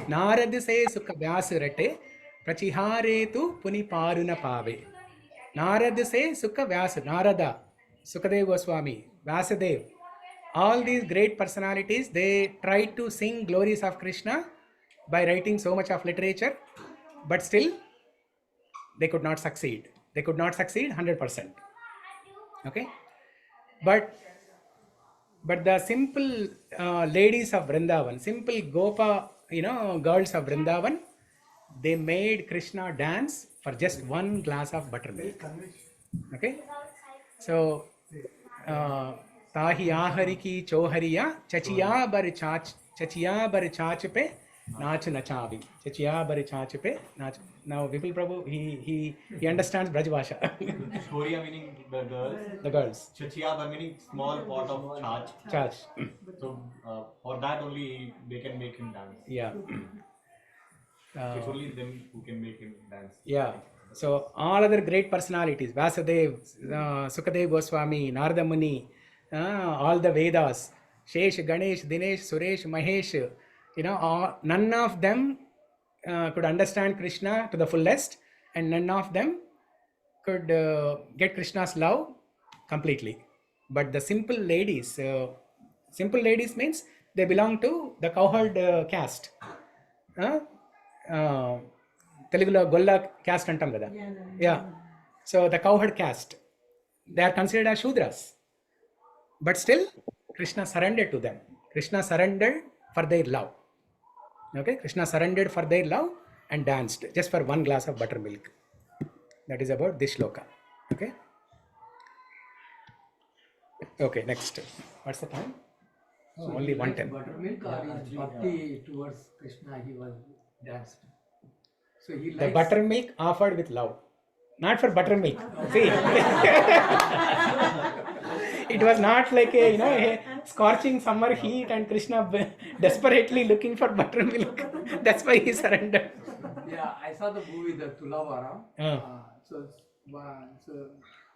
Narad se sukha vyas rate prachihare tu puni paruna pave. Narad se sukha vyas, Narada, Sukadev Goswami, Vyasadev, all these great personalities, they tried to sing glories of Krishna by writing so much of literature, but still they could not succeed. They could not succeed 100%. Okay? But the simple ladies of Vrindavan, simple Gopa, girls of Vrindavan, they made Krishna dance for just one glass of buttermilk. Okay? So, Tahi ahari ki chohariya, chachiya bar chach pe nach nachavi. Chachiya bar chach pe nach. Now, Vipul Prabhu, he understands Braj Bhasha. Choria meaning the girls. The girls. Chachiya meaning small pot of charge. Charge. So for that only they can make him dance. Yeah. It's only them who can make him dance. Yeah. So all other great personalities, Vyasadev, Sukadev Goswami, Narada Muni, all the Vedas, Shesh, Ganesh, Dinesh, Suresh, Mahesh, none of them could understand Krishna to the fullest, and none of them could get Krishna's love completely. But the simple ladies means they belong to the cowherd caste. Telugulo Golla caste antam kada. Yeah. So the cowherd caste, they are considered as Shudras. But still, Krishna surrendered to them. Krishna surrendered for their love. Okay? Krishna surrendered for their love and danced just for one glass of buttermilk. That is about this shloka. Okay? Okay, next. What's the time? Oh, only 1:10. Buttermilk or his bhakti towards Krishna, he was danced. So he likes the buttermilk offered with love, not for buttermilk. See, it was not like a scorching summer heat and Krishna desperately looking for buttermilk. That's why he surrendered. Yeah, I saw the movie the Tulavara. So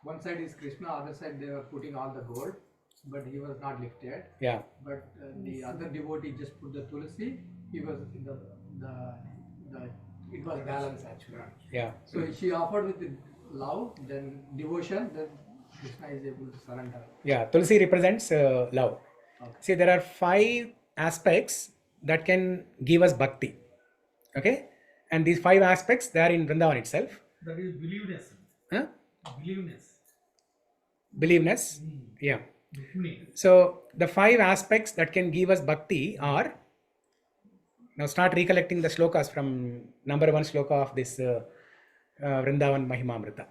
one side is Krishna, other side they were putting all the gold, but he was not lifted. Yeah. But the other devotee just put the tulsi. He was in the it was balanced actually. Yeah. So she offered with love, then devotion, then Krishna is able to surrender. Yeah, tulsi represents love. Okay. See, there are 5 aspects that can give us bhakti. Okay? And these 5 aspects, they are in Vrindavan itself. That is believeness. Huh? Believeness. Yeah. So the 5 aspects that can give us bhakti are, now start recollecting the shlokas from number 1 shloka of this Vrndavana Mahimamrta.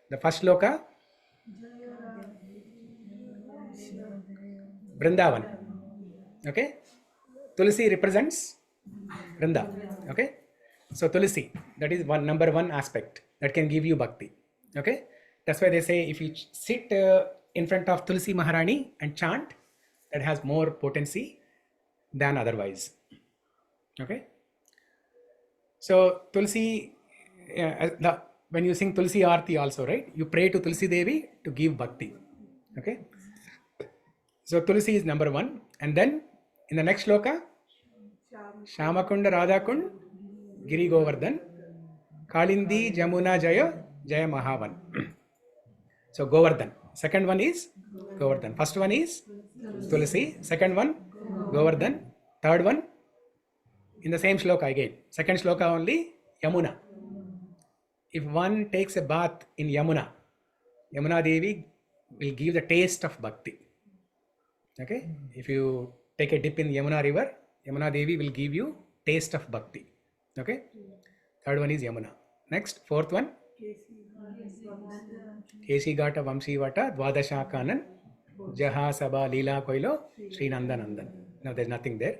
The first shloka, Vrindavan. Okay? Tulsi represents Vrinda. Okay? So Tulsi, that is number 1 aspect that can give you bhakti. Okay? That's why they say if you sit in front of Tulsi Maharani and chant, that has more potency than otherwise. Okay? So Tulsi, when you sing Tulsi Aarti also, right? You pray to Tulsi Devi to give bhakti. Okay? So Tulsi is number 1. And then in the next shloka, Shamakunda Radhakund, Giri Govardhan, Kalindi Jamuna Jaya, Jaya Mahavan. So Govardhan. Second one is Govardhan. First one is Tulsi. Second one, Govardhan. Third one, in the same shloka again. Second shloka only, Yamuna. If one takes a bath in Yamuna, Yamuna Devi will give the taste of bhakti. Okay? If you take a dip in Yamuna river, Yamuna Devi will give you taste of bhakti. Okay? Third one is Yamuna. Next, fourth one, కేశీఘాట వంశీవట ద్వాదశాకానన్ జహా సభా లీలా కొయిలో శ్రీనందనందన్. No, there's nothing there.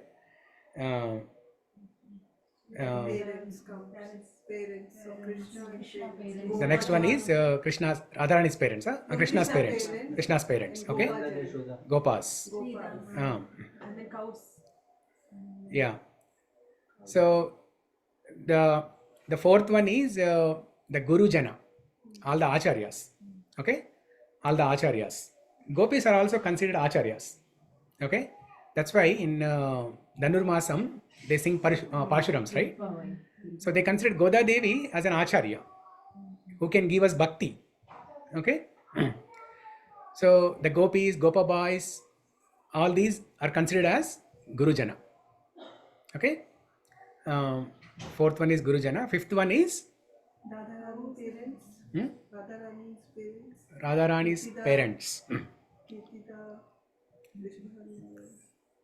Parents come. Parents of Krishna. The next one is Krishna's, Radharani's parents, Krishna's parents. Krishna's parents, okay? Gopas. And then cows. Yeah. So the fourth one is the Guru Jana, all the acharyas, okay? All the acharyas. Gopis are also considered acharyas, okay? That's why in Dhanurmasam they sing Pashurams, right? So they consider Goda Devi as an acharya who can give us bhakti, okay? So the gopis, gopa boys, all these are considered as Guru Jana, okay? Fourth one is Guru Jana. Fifth one is Radharani's parents. Radharani's parents. Radharani's parents. Kirtida, Vishnu.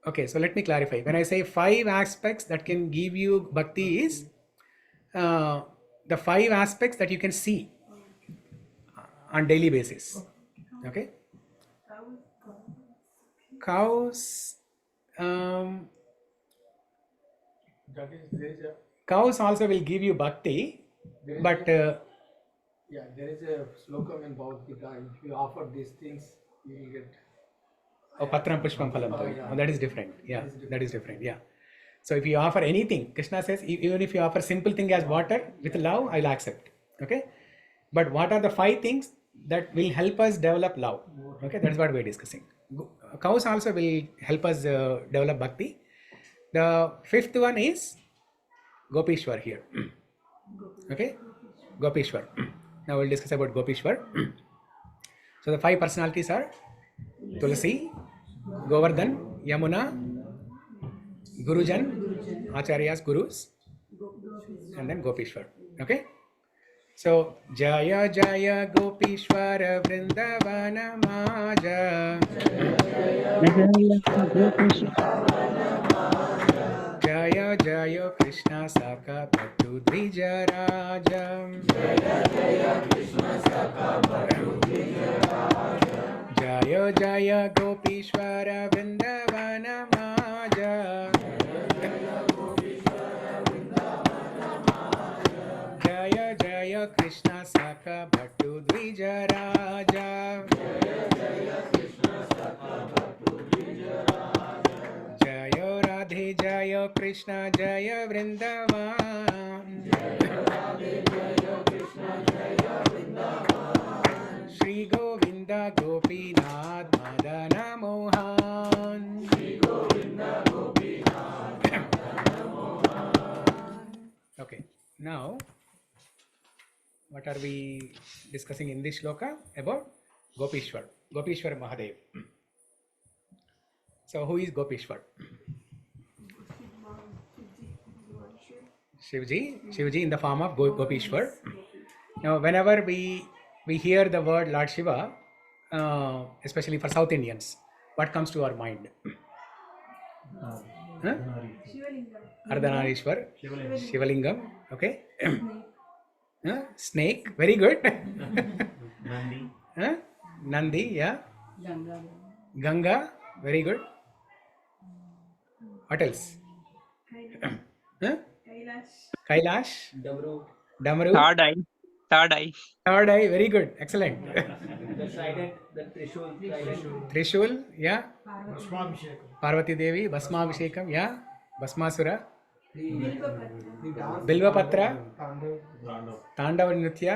Okay, so let me clarify. When I say 5 aspects that can give you bhakti is the 5 aspects that you can see on daily basis. Okay? Cows, cows also will give you bhakti, but yeah, there is a slokam in Bhagavad Gita. If you offer these things, you will get. Patram pushpam phalam. Yeah. That is different. Yeah, that is different. Yeah. So if you offer anything, Krishna says, even if you offer simple thing as water with love, I'll accept. Okay. But what are the 5 things that will help us develop love? Okay, that's what we're discussing. Cows also will help us develop bhakti. The 5th one is Gopishwar here. Okay, Gopishwar. Now we'll discuss about Gopishwar. So the 5 personalities are Tulsi, Govardhan, Yamuna, Gurujan, Acharyas, Gurus, and then Gopishwar. Okay? So, Jaya Jaya Gopishwara Vrndavana Maja. Jaya Jaya Krishna Saka Bhattu Dvija Raja. Jaya Jaya Gopishwara Vrndavana Maja. Jaya Jaya Krishna Saka Bhattu Dvija Raja. Jaya Radhe Jaya Krishna Jaya Vrndavana. Shri Govinda Gopinath Madana Mohan. Okay, now what are we discussing in this shloka? About Gopishwar, Gopishwar Mahadev. So who is Gopishwar? Shivji in the form of Gopishwar. Now whenever we hear the word Lord Shiva, especially for South Indians, what comes to our mind? Ardhanarishwar, Shivalingam, okay. Snake, very good. Nandi, yeah. Ganga, very good. What else? Kailash. Damru. Third eye. Third eye, very good. Excellent. The trident, the Trishul. Trishul, yeah. Bhasmabhishekam. Parvati Devi, Bhasmabhishekam, yeah. Bhasmasura. The Bilvapatra. Tandav Nritya.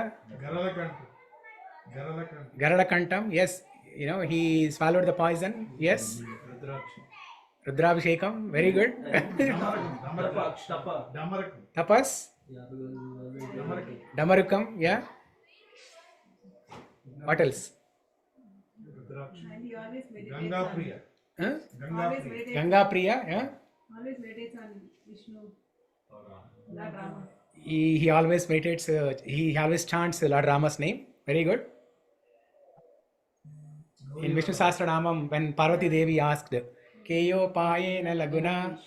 Garalakantam, yes. You know, he swallowed the poison, yes. Rudrabhishekam, very good. Tapas. Damarukam, yeah. What else? And he always meditates Ganga on, Priya. Ganga Priya, yeah. always meditates on Vishnu, Lord Rama. He always meditates, he always chants Lord Rama's name. Very good. In Vishnu Sahasranamam, when Parvati Devi asked, Keyo Payena Laguna.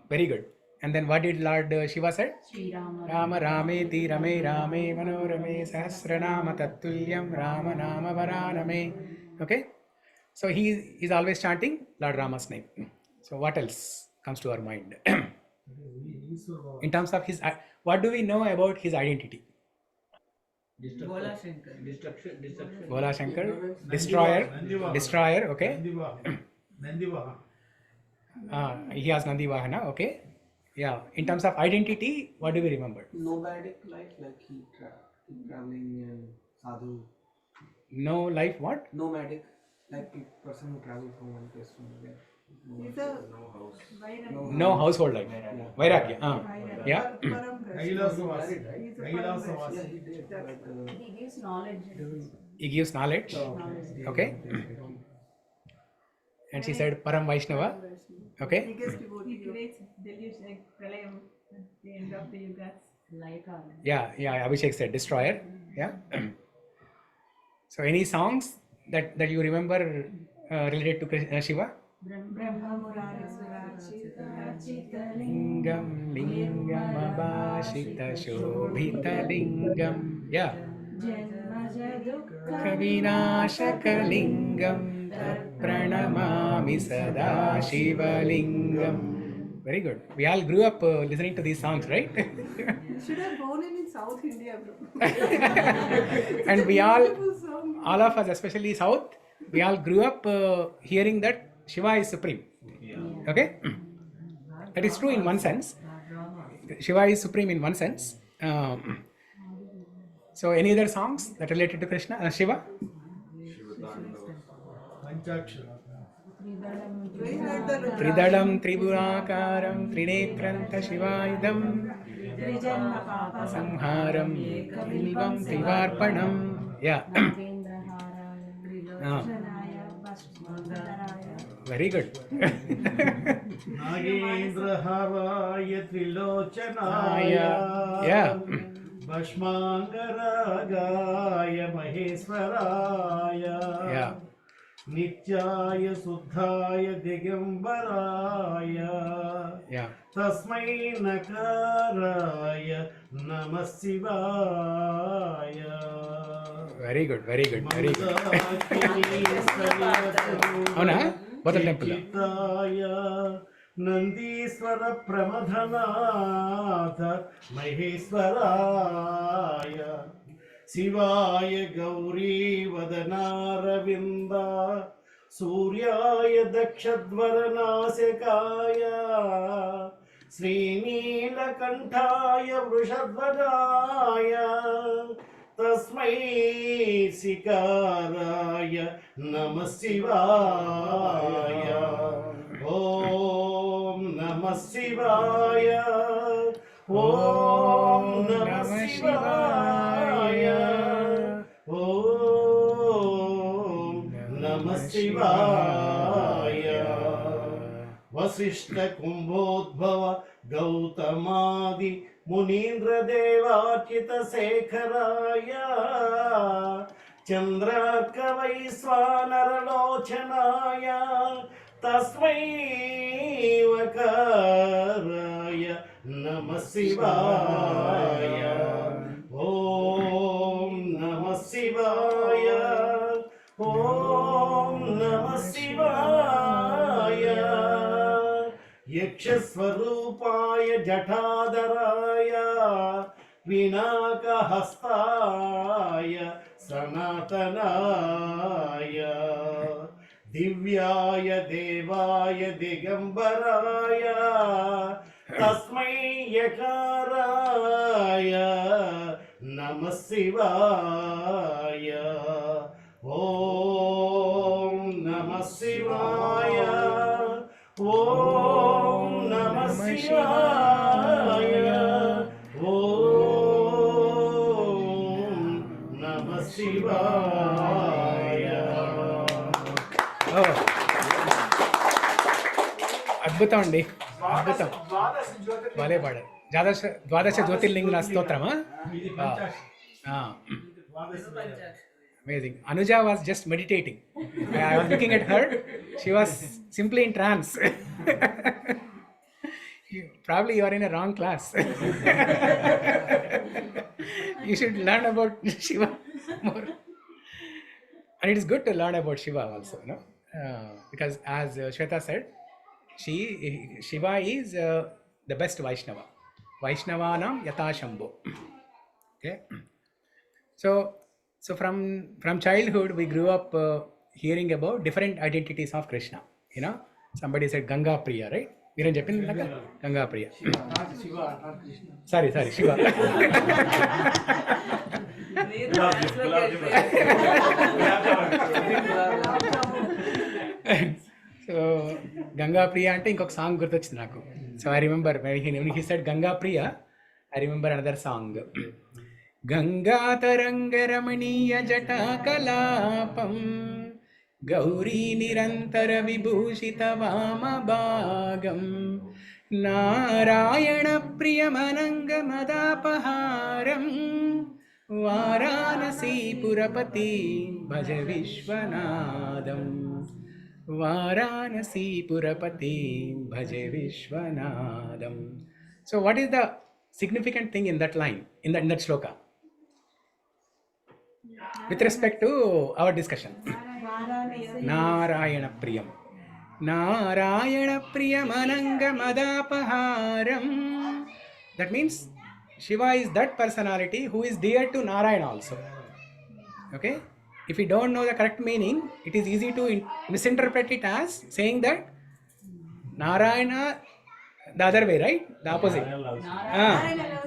Very good. And then what did Lord Shiva said? Sri Rama. Rama Rameti Rame Rame Manorame Sahasranama Tattulyam Rama Nama Varaname. Okay? So he is always chanting Lord Rama's name. So what else comes to our mind? In terms of his, what do we know about his identity? Destruction. Bhola Shankar, destroyer, okay. Nandivaha. He has Nandi Vahana, okay. Yeah, in terms of identity, what do we remember? Nomadic life, like he traveling and sadhu. No life, what? Nomadic, like a person who travels from one place to another. He's a No household life. Vairagya. Yeah. Kailasavasi. He's a Kailasavasi. Yeah, he did. But, He gives knowledge. He gives knowledge. Okay. And she said Param Vaishnava. Okay. biggest devotee. He creates deluge like pralayam at the end of the yugas. Like Yeah, Abhishek said destroyer. Yeah. So any songs that you remember related to Shiva? Brahma Murari Lingam Lingam Abhashita Shobhita Lingam. Yeah. Kavinashaka Lingam Pranamami Sada Shiva Lingam. Very good. We all grew up listening to these songs, right? Should have born in South India, bro. And we all of us, especially South, we all grew up hearing that Shiva is supreme. Okay? That is true in one sense. Shiva is supreme in one sense. So any other songs that related to Krishna, Shiva? Panchakshara. Tridalam Tribhurakaram Trinetranta Shivaidam Samharam Milvam Trivarpanam. Yeah. Very good. Nagendraharaya Trilochanaya. Yeah. Bhashmangaragaya Maheswaraya. Yeah. Nityaya Suddhaya Digambaraya. Yeah. Tasmai Nakaraya Namah Shivaya. Very good, very good, very good. Avuna? Both temple. Nandiswara Pramadhanatha Maheswaraya. Shivaya Gauri Vadanaravinda Suryaya Dakshadvaranasekaya Srinilakantaya Vrishadvajaya Tasmai Sikaraya Namah Shivaya. Om Namah Shivaya. Om Namah Shivaya. Om Namah Shivaya. Vasishta Kumbhodbhava Gautamadi Munindra Devachita Sekharaya Chandraka Vaiswanara Lochanaya Tasmai Vakaraya Namah Shivaya. Om Namah Shivaya. Om Namah Shivaya. Yakshaswarupaya Jatadaraya Vinakahastaya Sanatanaya Divyaya Devaya Digambaraya Tasmai Yakaraya Namah Shivaya. Om Namah Shivaya. Om Namah Shivaya. Om Namah Shivaya. అద్భుతం అండి, అద్భుతం. భలే పాడారు. ద్వాదశ జ్యోతిర్లింగుల స్తోత్రమా? Amazing. Anuja was just meditating. I was looking at her. She was simply in trance. Probably you are in a wrong class. You should learn about Shiva more. And it is good to learn about Shiva also, because as Shweta said, Shiva is the best Vaishnava. Vaishnavanam Yata Shambho. Okay. So from childhood we grew up hearing about different identities of Krishna. Somebody said Ganga Priya, right? Viran Japin Ganga Priya. Not Shiva, not Krishna. Sorry, Shiva. So Ganga Priya ante inkoka song gurtochindi naku. So I remember when he said Ganga Priya, I remember another song. Ganga taranga ramaniya jata kalapam Gauri nirantara vibhushita vama bhagam Narayana priyamananga madapaharam Varanasi purapati bhaja vishwanadam Varanasi purapati bhaja vishwanadam. So what is the significant thing in that line, in that shloka? With respect to our discussion. Narayana Priyam. Narayana Priyam Ananga Madapaharam. That means Shiva is that personality who is dear to Narayana also. Okay? If you don't know the correct meaning, it is easy to misinterpret it as saying that Narayana, the other way, right? The opposite.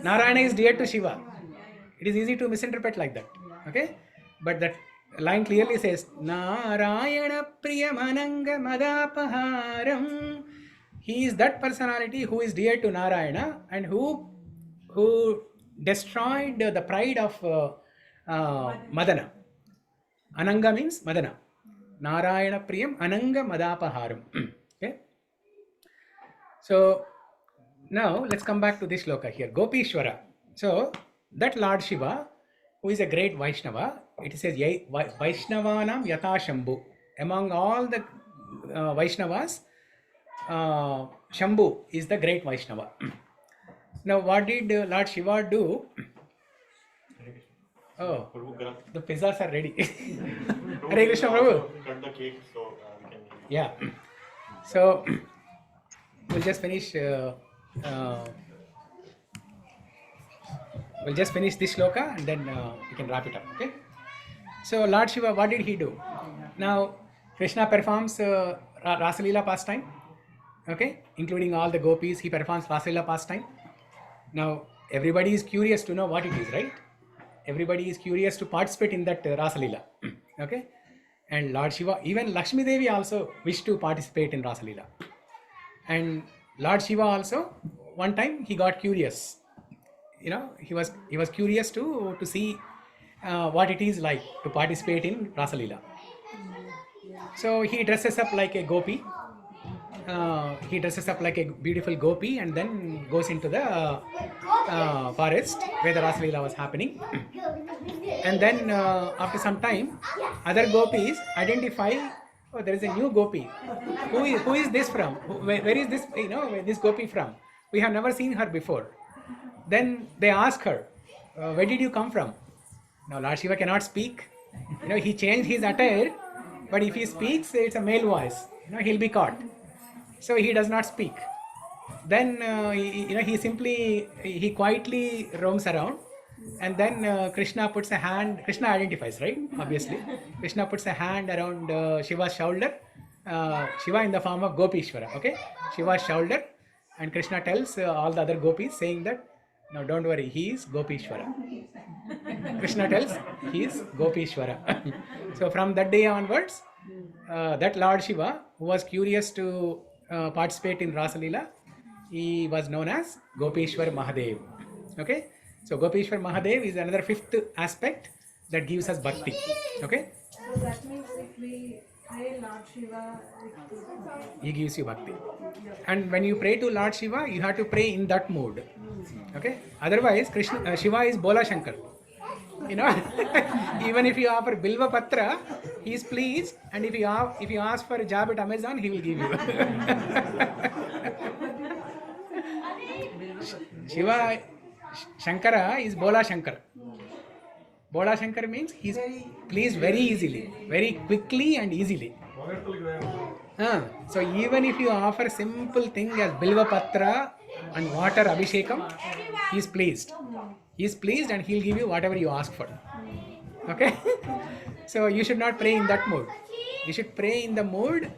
Narayana is dear to Shiva. It is easy to misinterpret like that. Okay? But that line clearly says Narayana Priyamananga Madapaharam. He is that personality who is dear to Narayana and who destroyed the pride of Madana. Ananga means Madana. Narayana Priyam Ananga Madapaharam. Okay. So now let's come back to this shloka here. Gopishwara. So that Lord Shiva, who is a great Vaishnava, it says Vaishnavanam Yata Shambhu. Among all the Vaishnavas, Shambhu is the great Vaishnava. Now what did Lord Shiva do? Oh, the pizzas are ready. Hare Krishna Prabhu. Cut the cake so we can. Yeah. So we'll just finish. We'll just finish this shloka and then we can wrap it up. Okay. So Lord Shiva, what did he do? Now Krishna performs Rasalila pastime. Okay, including all the gopis, he performs Rasalila pastime. Now everybody is curious to know what it is, right? Everybody is curious to participate in that Rasalila. Okay, and Lord Shiva, even Lakshmi Devi also wished to participate in Rasalila. And Lord Shiva also, one time he got curious. He was curious to see what it is like to participate in Rasalila. So he dresses up like a gopi. He dresses up like a beautiful gopi and then goes into the forest where the Rasalila was happening. And then after some time, other gopis identify, oh, there is a new gopi. Who is this from? Where is this? This gopi from? We have never seen her before. Then they ask her, where did you come from? Now Lord Shiva cannot speak. He changed his attire, but if he speaks, it's a male voice. He'll be caught. So he does not speak. Then he quietly roams around, and then Krishna puts a hand. Krishna identifies, right? Obviously, Krishna puts a hand around Shiva's shoulder. Shiva in the form of Gopishwara. Okay, Shiva's shoulder, and Krishna tells all the other gopis, saying that, no, don't worry, he is Gopishwara. Krishna tells he is Gopishwara. So from that day onwards, that Lord Shiva, who was curious to participate in Rasalila, he was known as Gopishwar Mahadev. Okay, so Gopishwar Mahadev is another fifth aspect that gives us bhakti. Okay, so that means if we pray Lord Shiva, he gives you bhakti. And when you pray to Lord Shiva, you have to pray in that mood. Okay, otherwise Shiva is Bola Shankar. Even if you offer Bilva Patra, he is pleased, and if you ask for a job at Amazon, he will give you. Shiva, Shankara is Bola Shankar. Bola Shankar means he's pleased very easily, very quickly and easily. So even if you offer simple thing as Bilva Patra and water Abhishekam, he is pleased. He is pleased and he'll give you whatever you ask for. Okay? So you should not pray in that mood. You should pray in the mood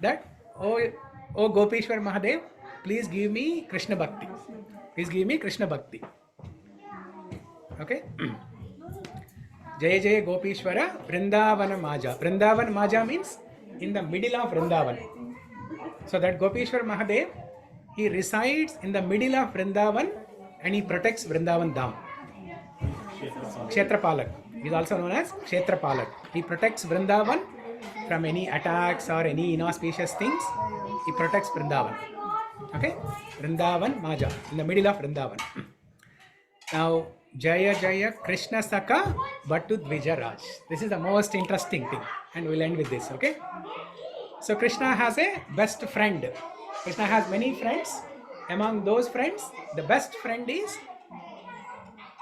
that, oh Gopishwar Mahadev, please give me Krishna Bhakti. Please give me Krishna Bhakti. Okay? Jaya Jaya Gopishwara Vrndavana Maja. Vrndavana Maja means in the middle of Vrndavana. So that Gopishwar Mahadev, he resides in the middle of Vrindavan and he protects Vrindavan Dham. Kshetrapalak. He is also known as Kshetrapalak. He protects Vrindavan from any attacks or any inauspicious things. He protects Vrindavan. Okay? Vrindavan Maja, in the middle of Vrindavan. Now, Jaya Jaya Krishna Saka Bhattu Dvija Raj. This is the most interesting thing. And we'll end with this, okay? So Krishna has a best friend. Krishna has many friends. Among those friends, the best friend is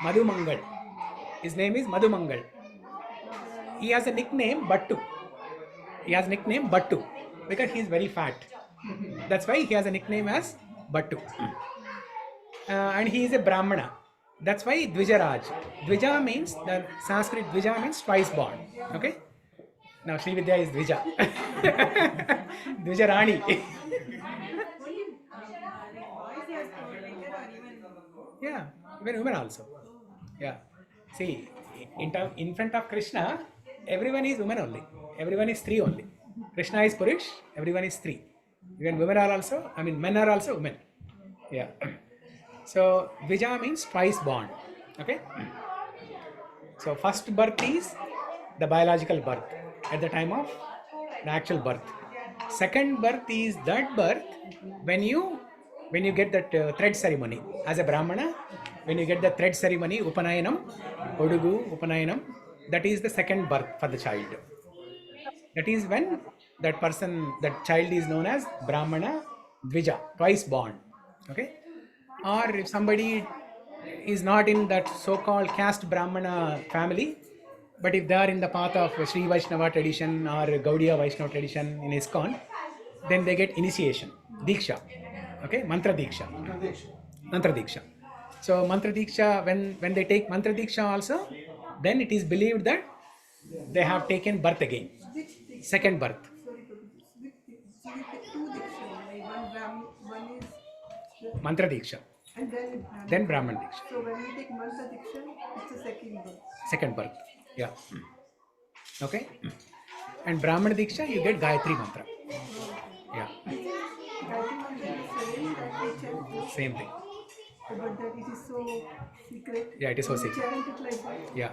Madhu Mangal. His name is Madhu Mangal. He has a nickname Bhattu. He has a nickname Bhattu because he is very fat. That's why he has a nickname as Bhattu. And he is a Brahmana. That's why Dvijaraj. Dvija means, the Sanskrit Dvija means twice born. Okay? Now Sri Vidya is Dvija. Dvija Rani. Yeah, even women also. Yeah. See, in front of Krishna, everyone is woman only. Everyone is three only. Krishna is Purush, everyone is three. Even women are also, men are also women. Yeah. So, Dvija means twice born. Okay? So, first birth is the biological birth at the time of the actual birth. Second birth is that birth when you get that thread ceremony. As a Brahmana, when you get the thread ceremony, Upanayanam, Odugu, Upanayanam, that is the second birth for the child. That is when that child is known as Brahmana Dvija, twice born. Okay? Or if somebody is not in that so-called caste Brahmana family, but if they are in the path of Sri Vaishnava tradition or Gaudiya Vaishnava tradition in ISKCON, then they get initiation, Diksha. Okay, Mantra Diksha. Mantra Diksha. So Mantra Diksha, when they take Mantra Diksha also, then it is believed that they have taken birth again. Second birth. Mantra Diksha. And then Brahman Diksha. So when we take Mantra Diksha, it's a second birth. Second birth. Yeah. Okay. And Brahman Diksha, you get Gayatri Mantra. Yeah. Same thing. But that it is so secret. Yeah, it is so secret. Yeah.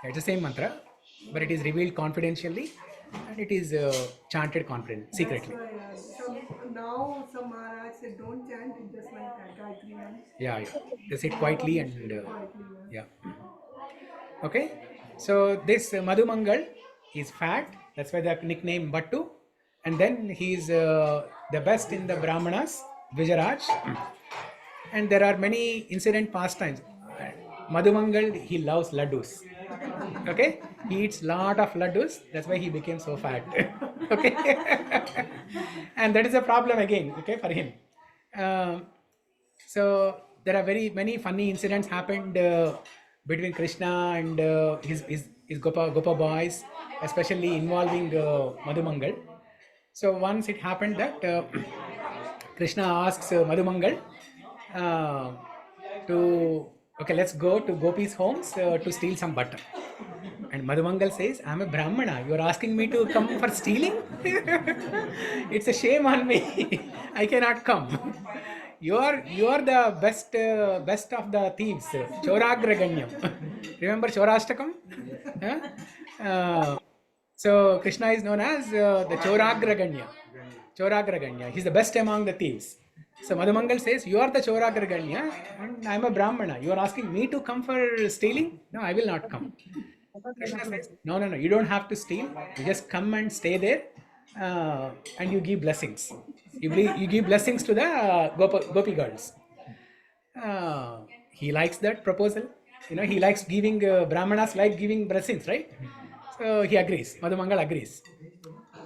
It's the same mantra, but it is revealed confidentially and it is chanted secretly. So now some Maharaj said don't chant it just like that, Gayatri Mantra. Yeah. They sit quietly and yeah. Okay. So this Madhu Mangal is fat. That's why the nickname Bhattu. And then he is the best in the Brahmanas, Vijaraj. And there are many incident pastimes. Madhu Mangal, he loves laddus. Okay? He eats lot of laddus. That's why he became so fat. Okay? And that is a problem again, okay, for him. So there are very many funny incidents happened between Krishna and his Gopa boys, especially involving Madhu Mangal. So once it happened that Krishna asks Madhu Mangal okay, let's go to Gopi's homes to steal some butter. And Madhu Mangal says, I'm a Brahmana. You are asking me to come for stealing? It's a shame on me. I cannot come. You are the best of the thieves. Choragraganyam. Remember Chorashtakam? So Krishna is known as the Choragraganya. Choragraganya. He's the best among the thieves. So Madhu Mangal says, you are the Choragraganya and I am a Brahmana. You are asking me to come for stealing? No, I will not come. Krishna says, no, you don't have to steal. You just come and stay there and you give blessings. You give blessings to the Gopi girls. He likes that proposal. He likes giving, Brahmanas like giving blessings, right? So he agrees. Madhumangal agrees.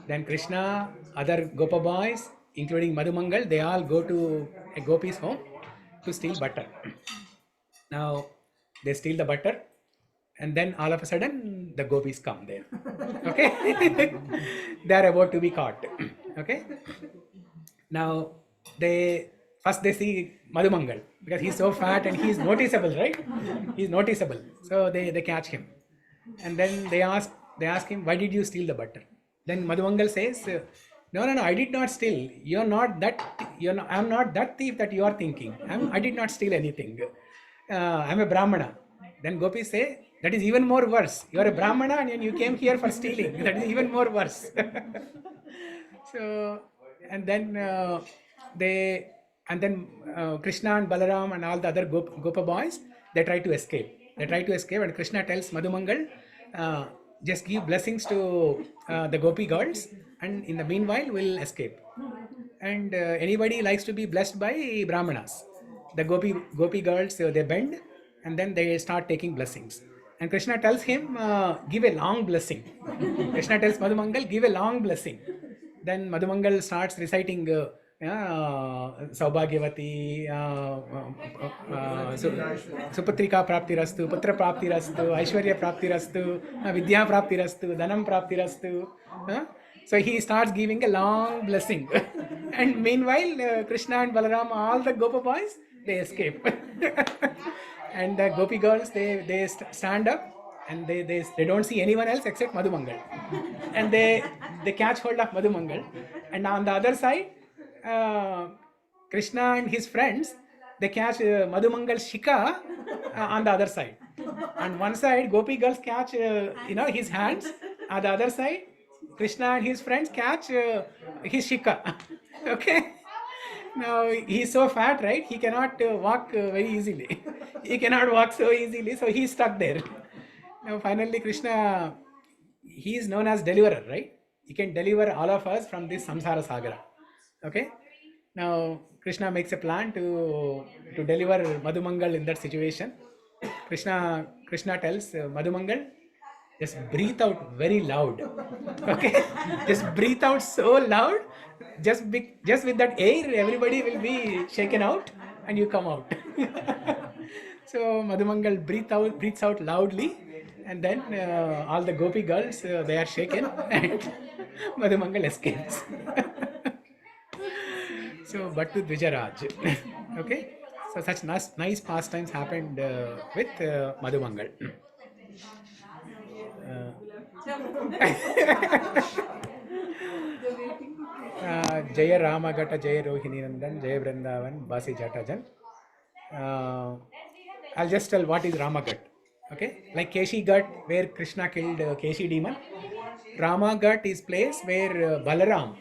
Then Krishna, other Gopa boys, including Madhumangal, they all go to a gopi's home to steal butter. Now, they steal the butter, and then all of a sudden, the gopis come there. Okay? They are about to be caught. Okay? Now, they see Madhumangal, because he's so fat and he's noticeable, right? He's noticeable. So they catch him. And then they ask him, why did you steal the butter? Then Madhumangal says, no, I did not steal. I'm not that thief that you are thinking. I did not steal anything. I'm a Brahmana. Then gopis say, that is even more worse. You are a Brahmana and you came here for stealing. That is even more worse. So, and then Krishna and Balaram and all the other Gopa boys, they try to escape. And Krishna tells Madhumangal, just give blessings to the gopi girls, and in the meanwhile we'll escape. And anybody likes to be blessed by Brahmanas. The gopi girls, they bend, and then they start taking blessings. And Krishna tells him, give a long blessing. Krishna tells Madhumangal, give a long blessing. Then Madhumangal starts reciting Saubhagyavati, Suputrika Praptirastu, Putra Praptirastu, Aishwarya Praptirastu, Vidya Praptirastu, Dhanam Praptirastu. So he starts giving a long blessing. And meanwhile, Krishna and Balaram, all the Gopa boys, they escape. And the gopi girls, they stand up, and they don't see anyone else except Madhumangal. And they catch hold of Madhumangal. And on the other side, Krishna and his friends, they catch Madhumangal's shika on the other side. On one side, gopi girls catch his hands. On the other side, Krishna and his friends catch his shika. Okay? Now, he's so fat, right? He cannot walk very easily. He cannot walk so easily, so he's stuck there. Now, finally, Krishna, he is known as deliverer, right? He can deliver all of us from this samsara sagara. Okay? Now, Krishna makes a plan to deliver Madhumangal in that situation. Krishna tells Madhumangal, just breathe out very loud. Okay? Just breathe out so loud. Just with that air, everybody will be shaken out and you come out. So Madhumangal breathes out loudly, and then all the gopi girls, they are shaken, and Madhumangal escapes. So Bhattu Dvijaraj. Okay? So such nice pastimes happened with Madhumangal. Jaya Ramagata, Jaya Rohini Nandan, Jaya Vrndavana, Basi Jatajan. I'll just tell what is Ramagat. Okay, like Keshi Ghat, where Krishna killed Keshi demon. Ramagat is place where Balaram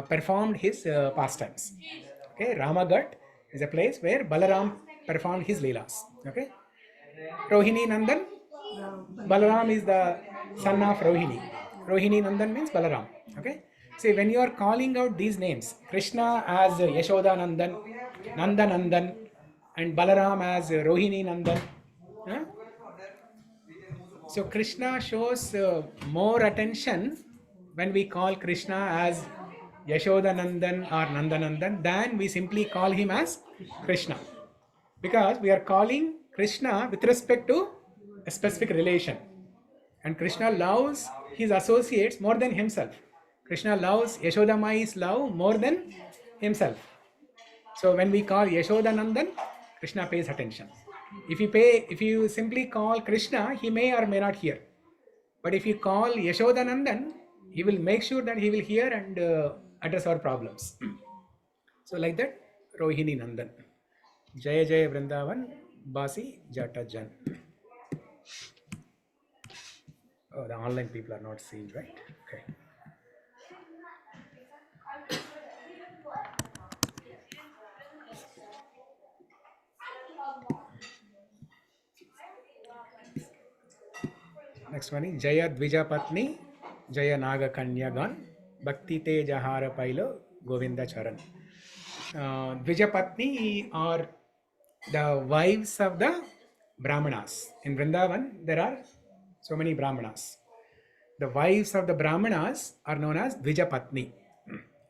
performed his pastimes. Okay, Ramagat is a place where Balaram performed his leelas. Okay, Rohini Nandan, Balaram is the son of Rohini. Rohini Nandan means Balaram. Okay. See, when you are calling out these names, Krishna as Yashoda Nandan, Nanda Nandan, and Balaram as Rohini Nandan. So Krishna shows more attention when we call Krishna as Yashoda Nandan or Nanda Nandan than we simply call him as Krishna. Because we are calling Krishna with respect to a specific relation. And Krishna loves his associates more than himself. Krishna loves Yashoda Mai's love more than himself. So when we call Yashoda Nandan, Krishna pays attention. If you simply call Krishna, he may or may not hear. But if you call Yashoda Nandan, he will make sure that he will hear and address our problems. So like that, Rohini Nandan. Jaya Jaya Vrndavana, Basi Jatajan. Oh, the online people are not seeing, right? Okay. Next one is Jaya Dvija Patni, Jaya Naga Kanyagan, Bhakti Te Jahara Pailo, Govinda Charan. Dvijapatni are the wives of the Brahmanas. In Vrindavan, there are so many Brahmanas. The wives of the Brahmanas are known as Dvijapatni.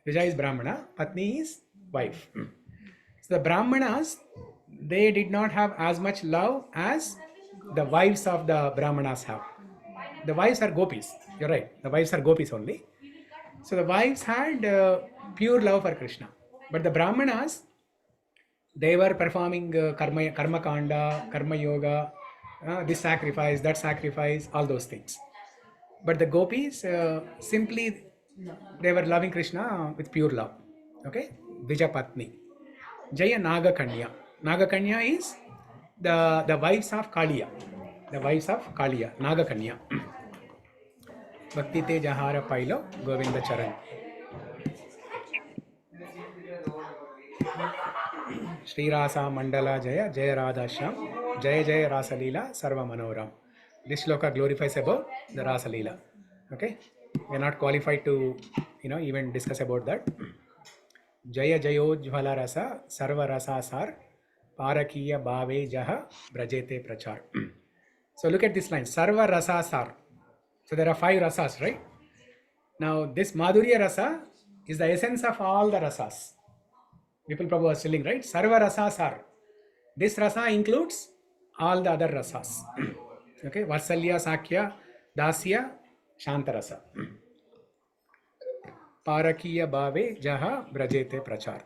Dvija is Brahmana, Patni is wife. So the Brahmanas, they did not have as much love as the wives of the Brahmanas have. The wives are gopis. You're right. The wives are gopis only. So the wives had pure love for Krishna. But the Brahmanas, they were performing karma kanda, karma yoga, this sacrifice, that sacrifice, all those things. But the gopis simply they were loving Krishna with pure love. Okay, Vijapatni. Jaya Nagakanya. Nagakanya is the wives of Kaliya. The wives of Kaliya, Nagakanya. Bhakti te jahara pailo Govinda Charan. Shri Rasa Mandala Jaya, Jaya Radha Sham, Jaya Jaya Rasa Leela, Sarva Manoram. This shloka glorifies about the Rasa Leela. Okay, we are not qualified to, even discuss about that. Jaya Jayo Jvala Rasa, Sarva Rasa Sar, Parakiya Bhave Jaha, Brajete Prachar. So look at this line, Sarva Rasa Sar. So there are 5 rasas, right? Now this Madhurya Rasa is the essence of all the rasas. Vipul Prabhu was telling, right? Sarva Rasa Sar. This rasa includes all the other rasas. Okay, Vatsalya, Sakya, Dasya, Shanta Rasa. Parakiya Bhave Jaha Brajete Prachar.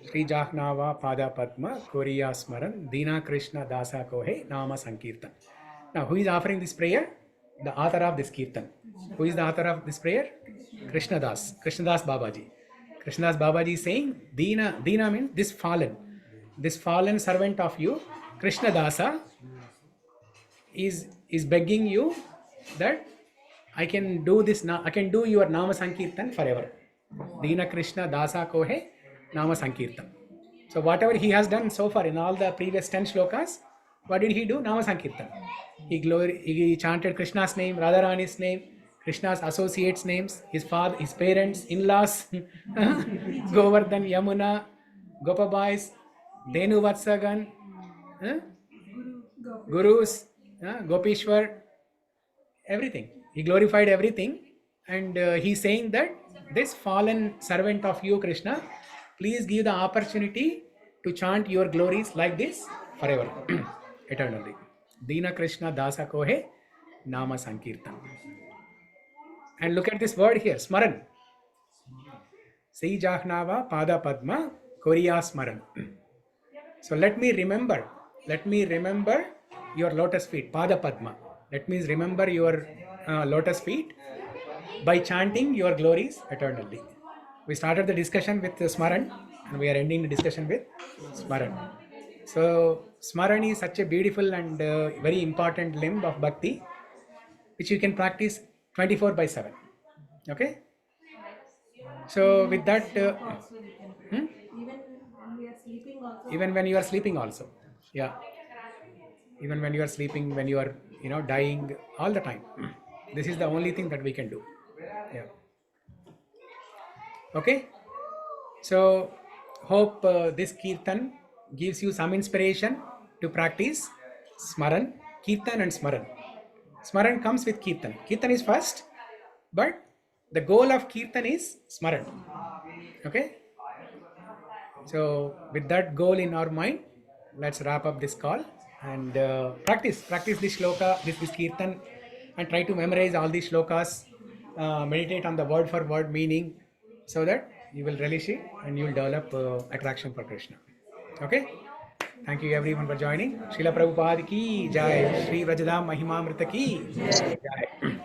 Sri Jahnava Pada Padma Koriya Smaran Dina Krishna Dasa Kohe Nama Sankirtan. Now, who is offering this prayer? The author of this Kirtan. Who is the author of this prayer? Krishnadas Babaji. Krishnadas Babaji is saying, Dina means this fallen servant of you, Krishna Dasa, is begging you that I can do this, I can do your Nama Sankirtan forever. Dina Krishna Dasa Kohe Nama Sankirtan. So whatever he has done so far in all the previous 10 shlokas, what did he do? Nama Sankirtan. He chanted Krishna's name, Radharani's name, Krishna's associates' names, his father, his parents, in-laws, Govardhan, Yamuna, Gopabais, Denu Vatsagan, Gurus, Gopishwar, everything. He glorified everything, and he's saying that this fallen servant of you, Krishna, please give the opportunity to chant your glories like this forever, eternally. Dina Krishna Dasa Kohe Nama Sankirtan. And look at this word here, Smaran. Sri Jahnava Pada Padma Koriya Smaran. So let me remember your lotus feet, Pada Padma. Let me remember your lotus feet by chanting your glories eternally. We started the discussion with Smaran and we are ending the discussion with Smaran. So Smaran is such a beautiful and very important limb of Bhakti, which you can practice 24/7. Okay? So with that, even when you are sleeping also. Yeah. Even when you are sleeping, when you are, dying, all the time. This is the only thing that we can do. Yeah. Okay? So hope this Kirtan gives you some inspiration to practice Smaran, Kirtan and Smaran. Smaran comes with Kirtan. Kirtan is first, but the goal of Kirtan is Smaran. Okay? So with that goal in our mind, let's wrap up this call and practice this shloka, this Kirtan, and try to memorize all these shlokas, meditate on the word for word meaning, so that you will relish it and you will develop attraction for Krishna. Okay? Thank you everyone for joining. Srila Prabhupada ki Jaya. Shri Vraja Dhama Mahimamrta ki Jaya.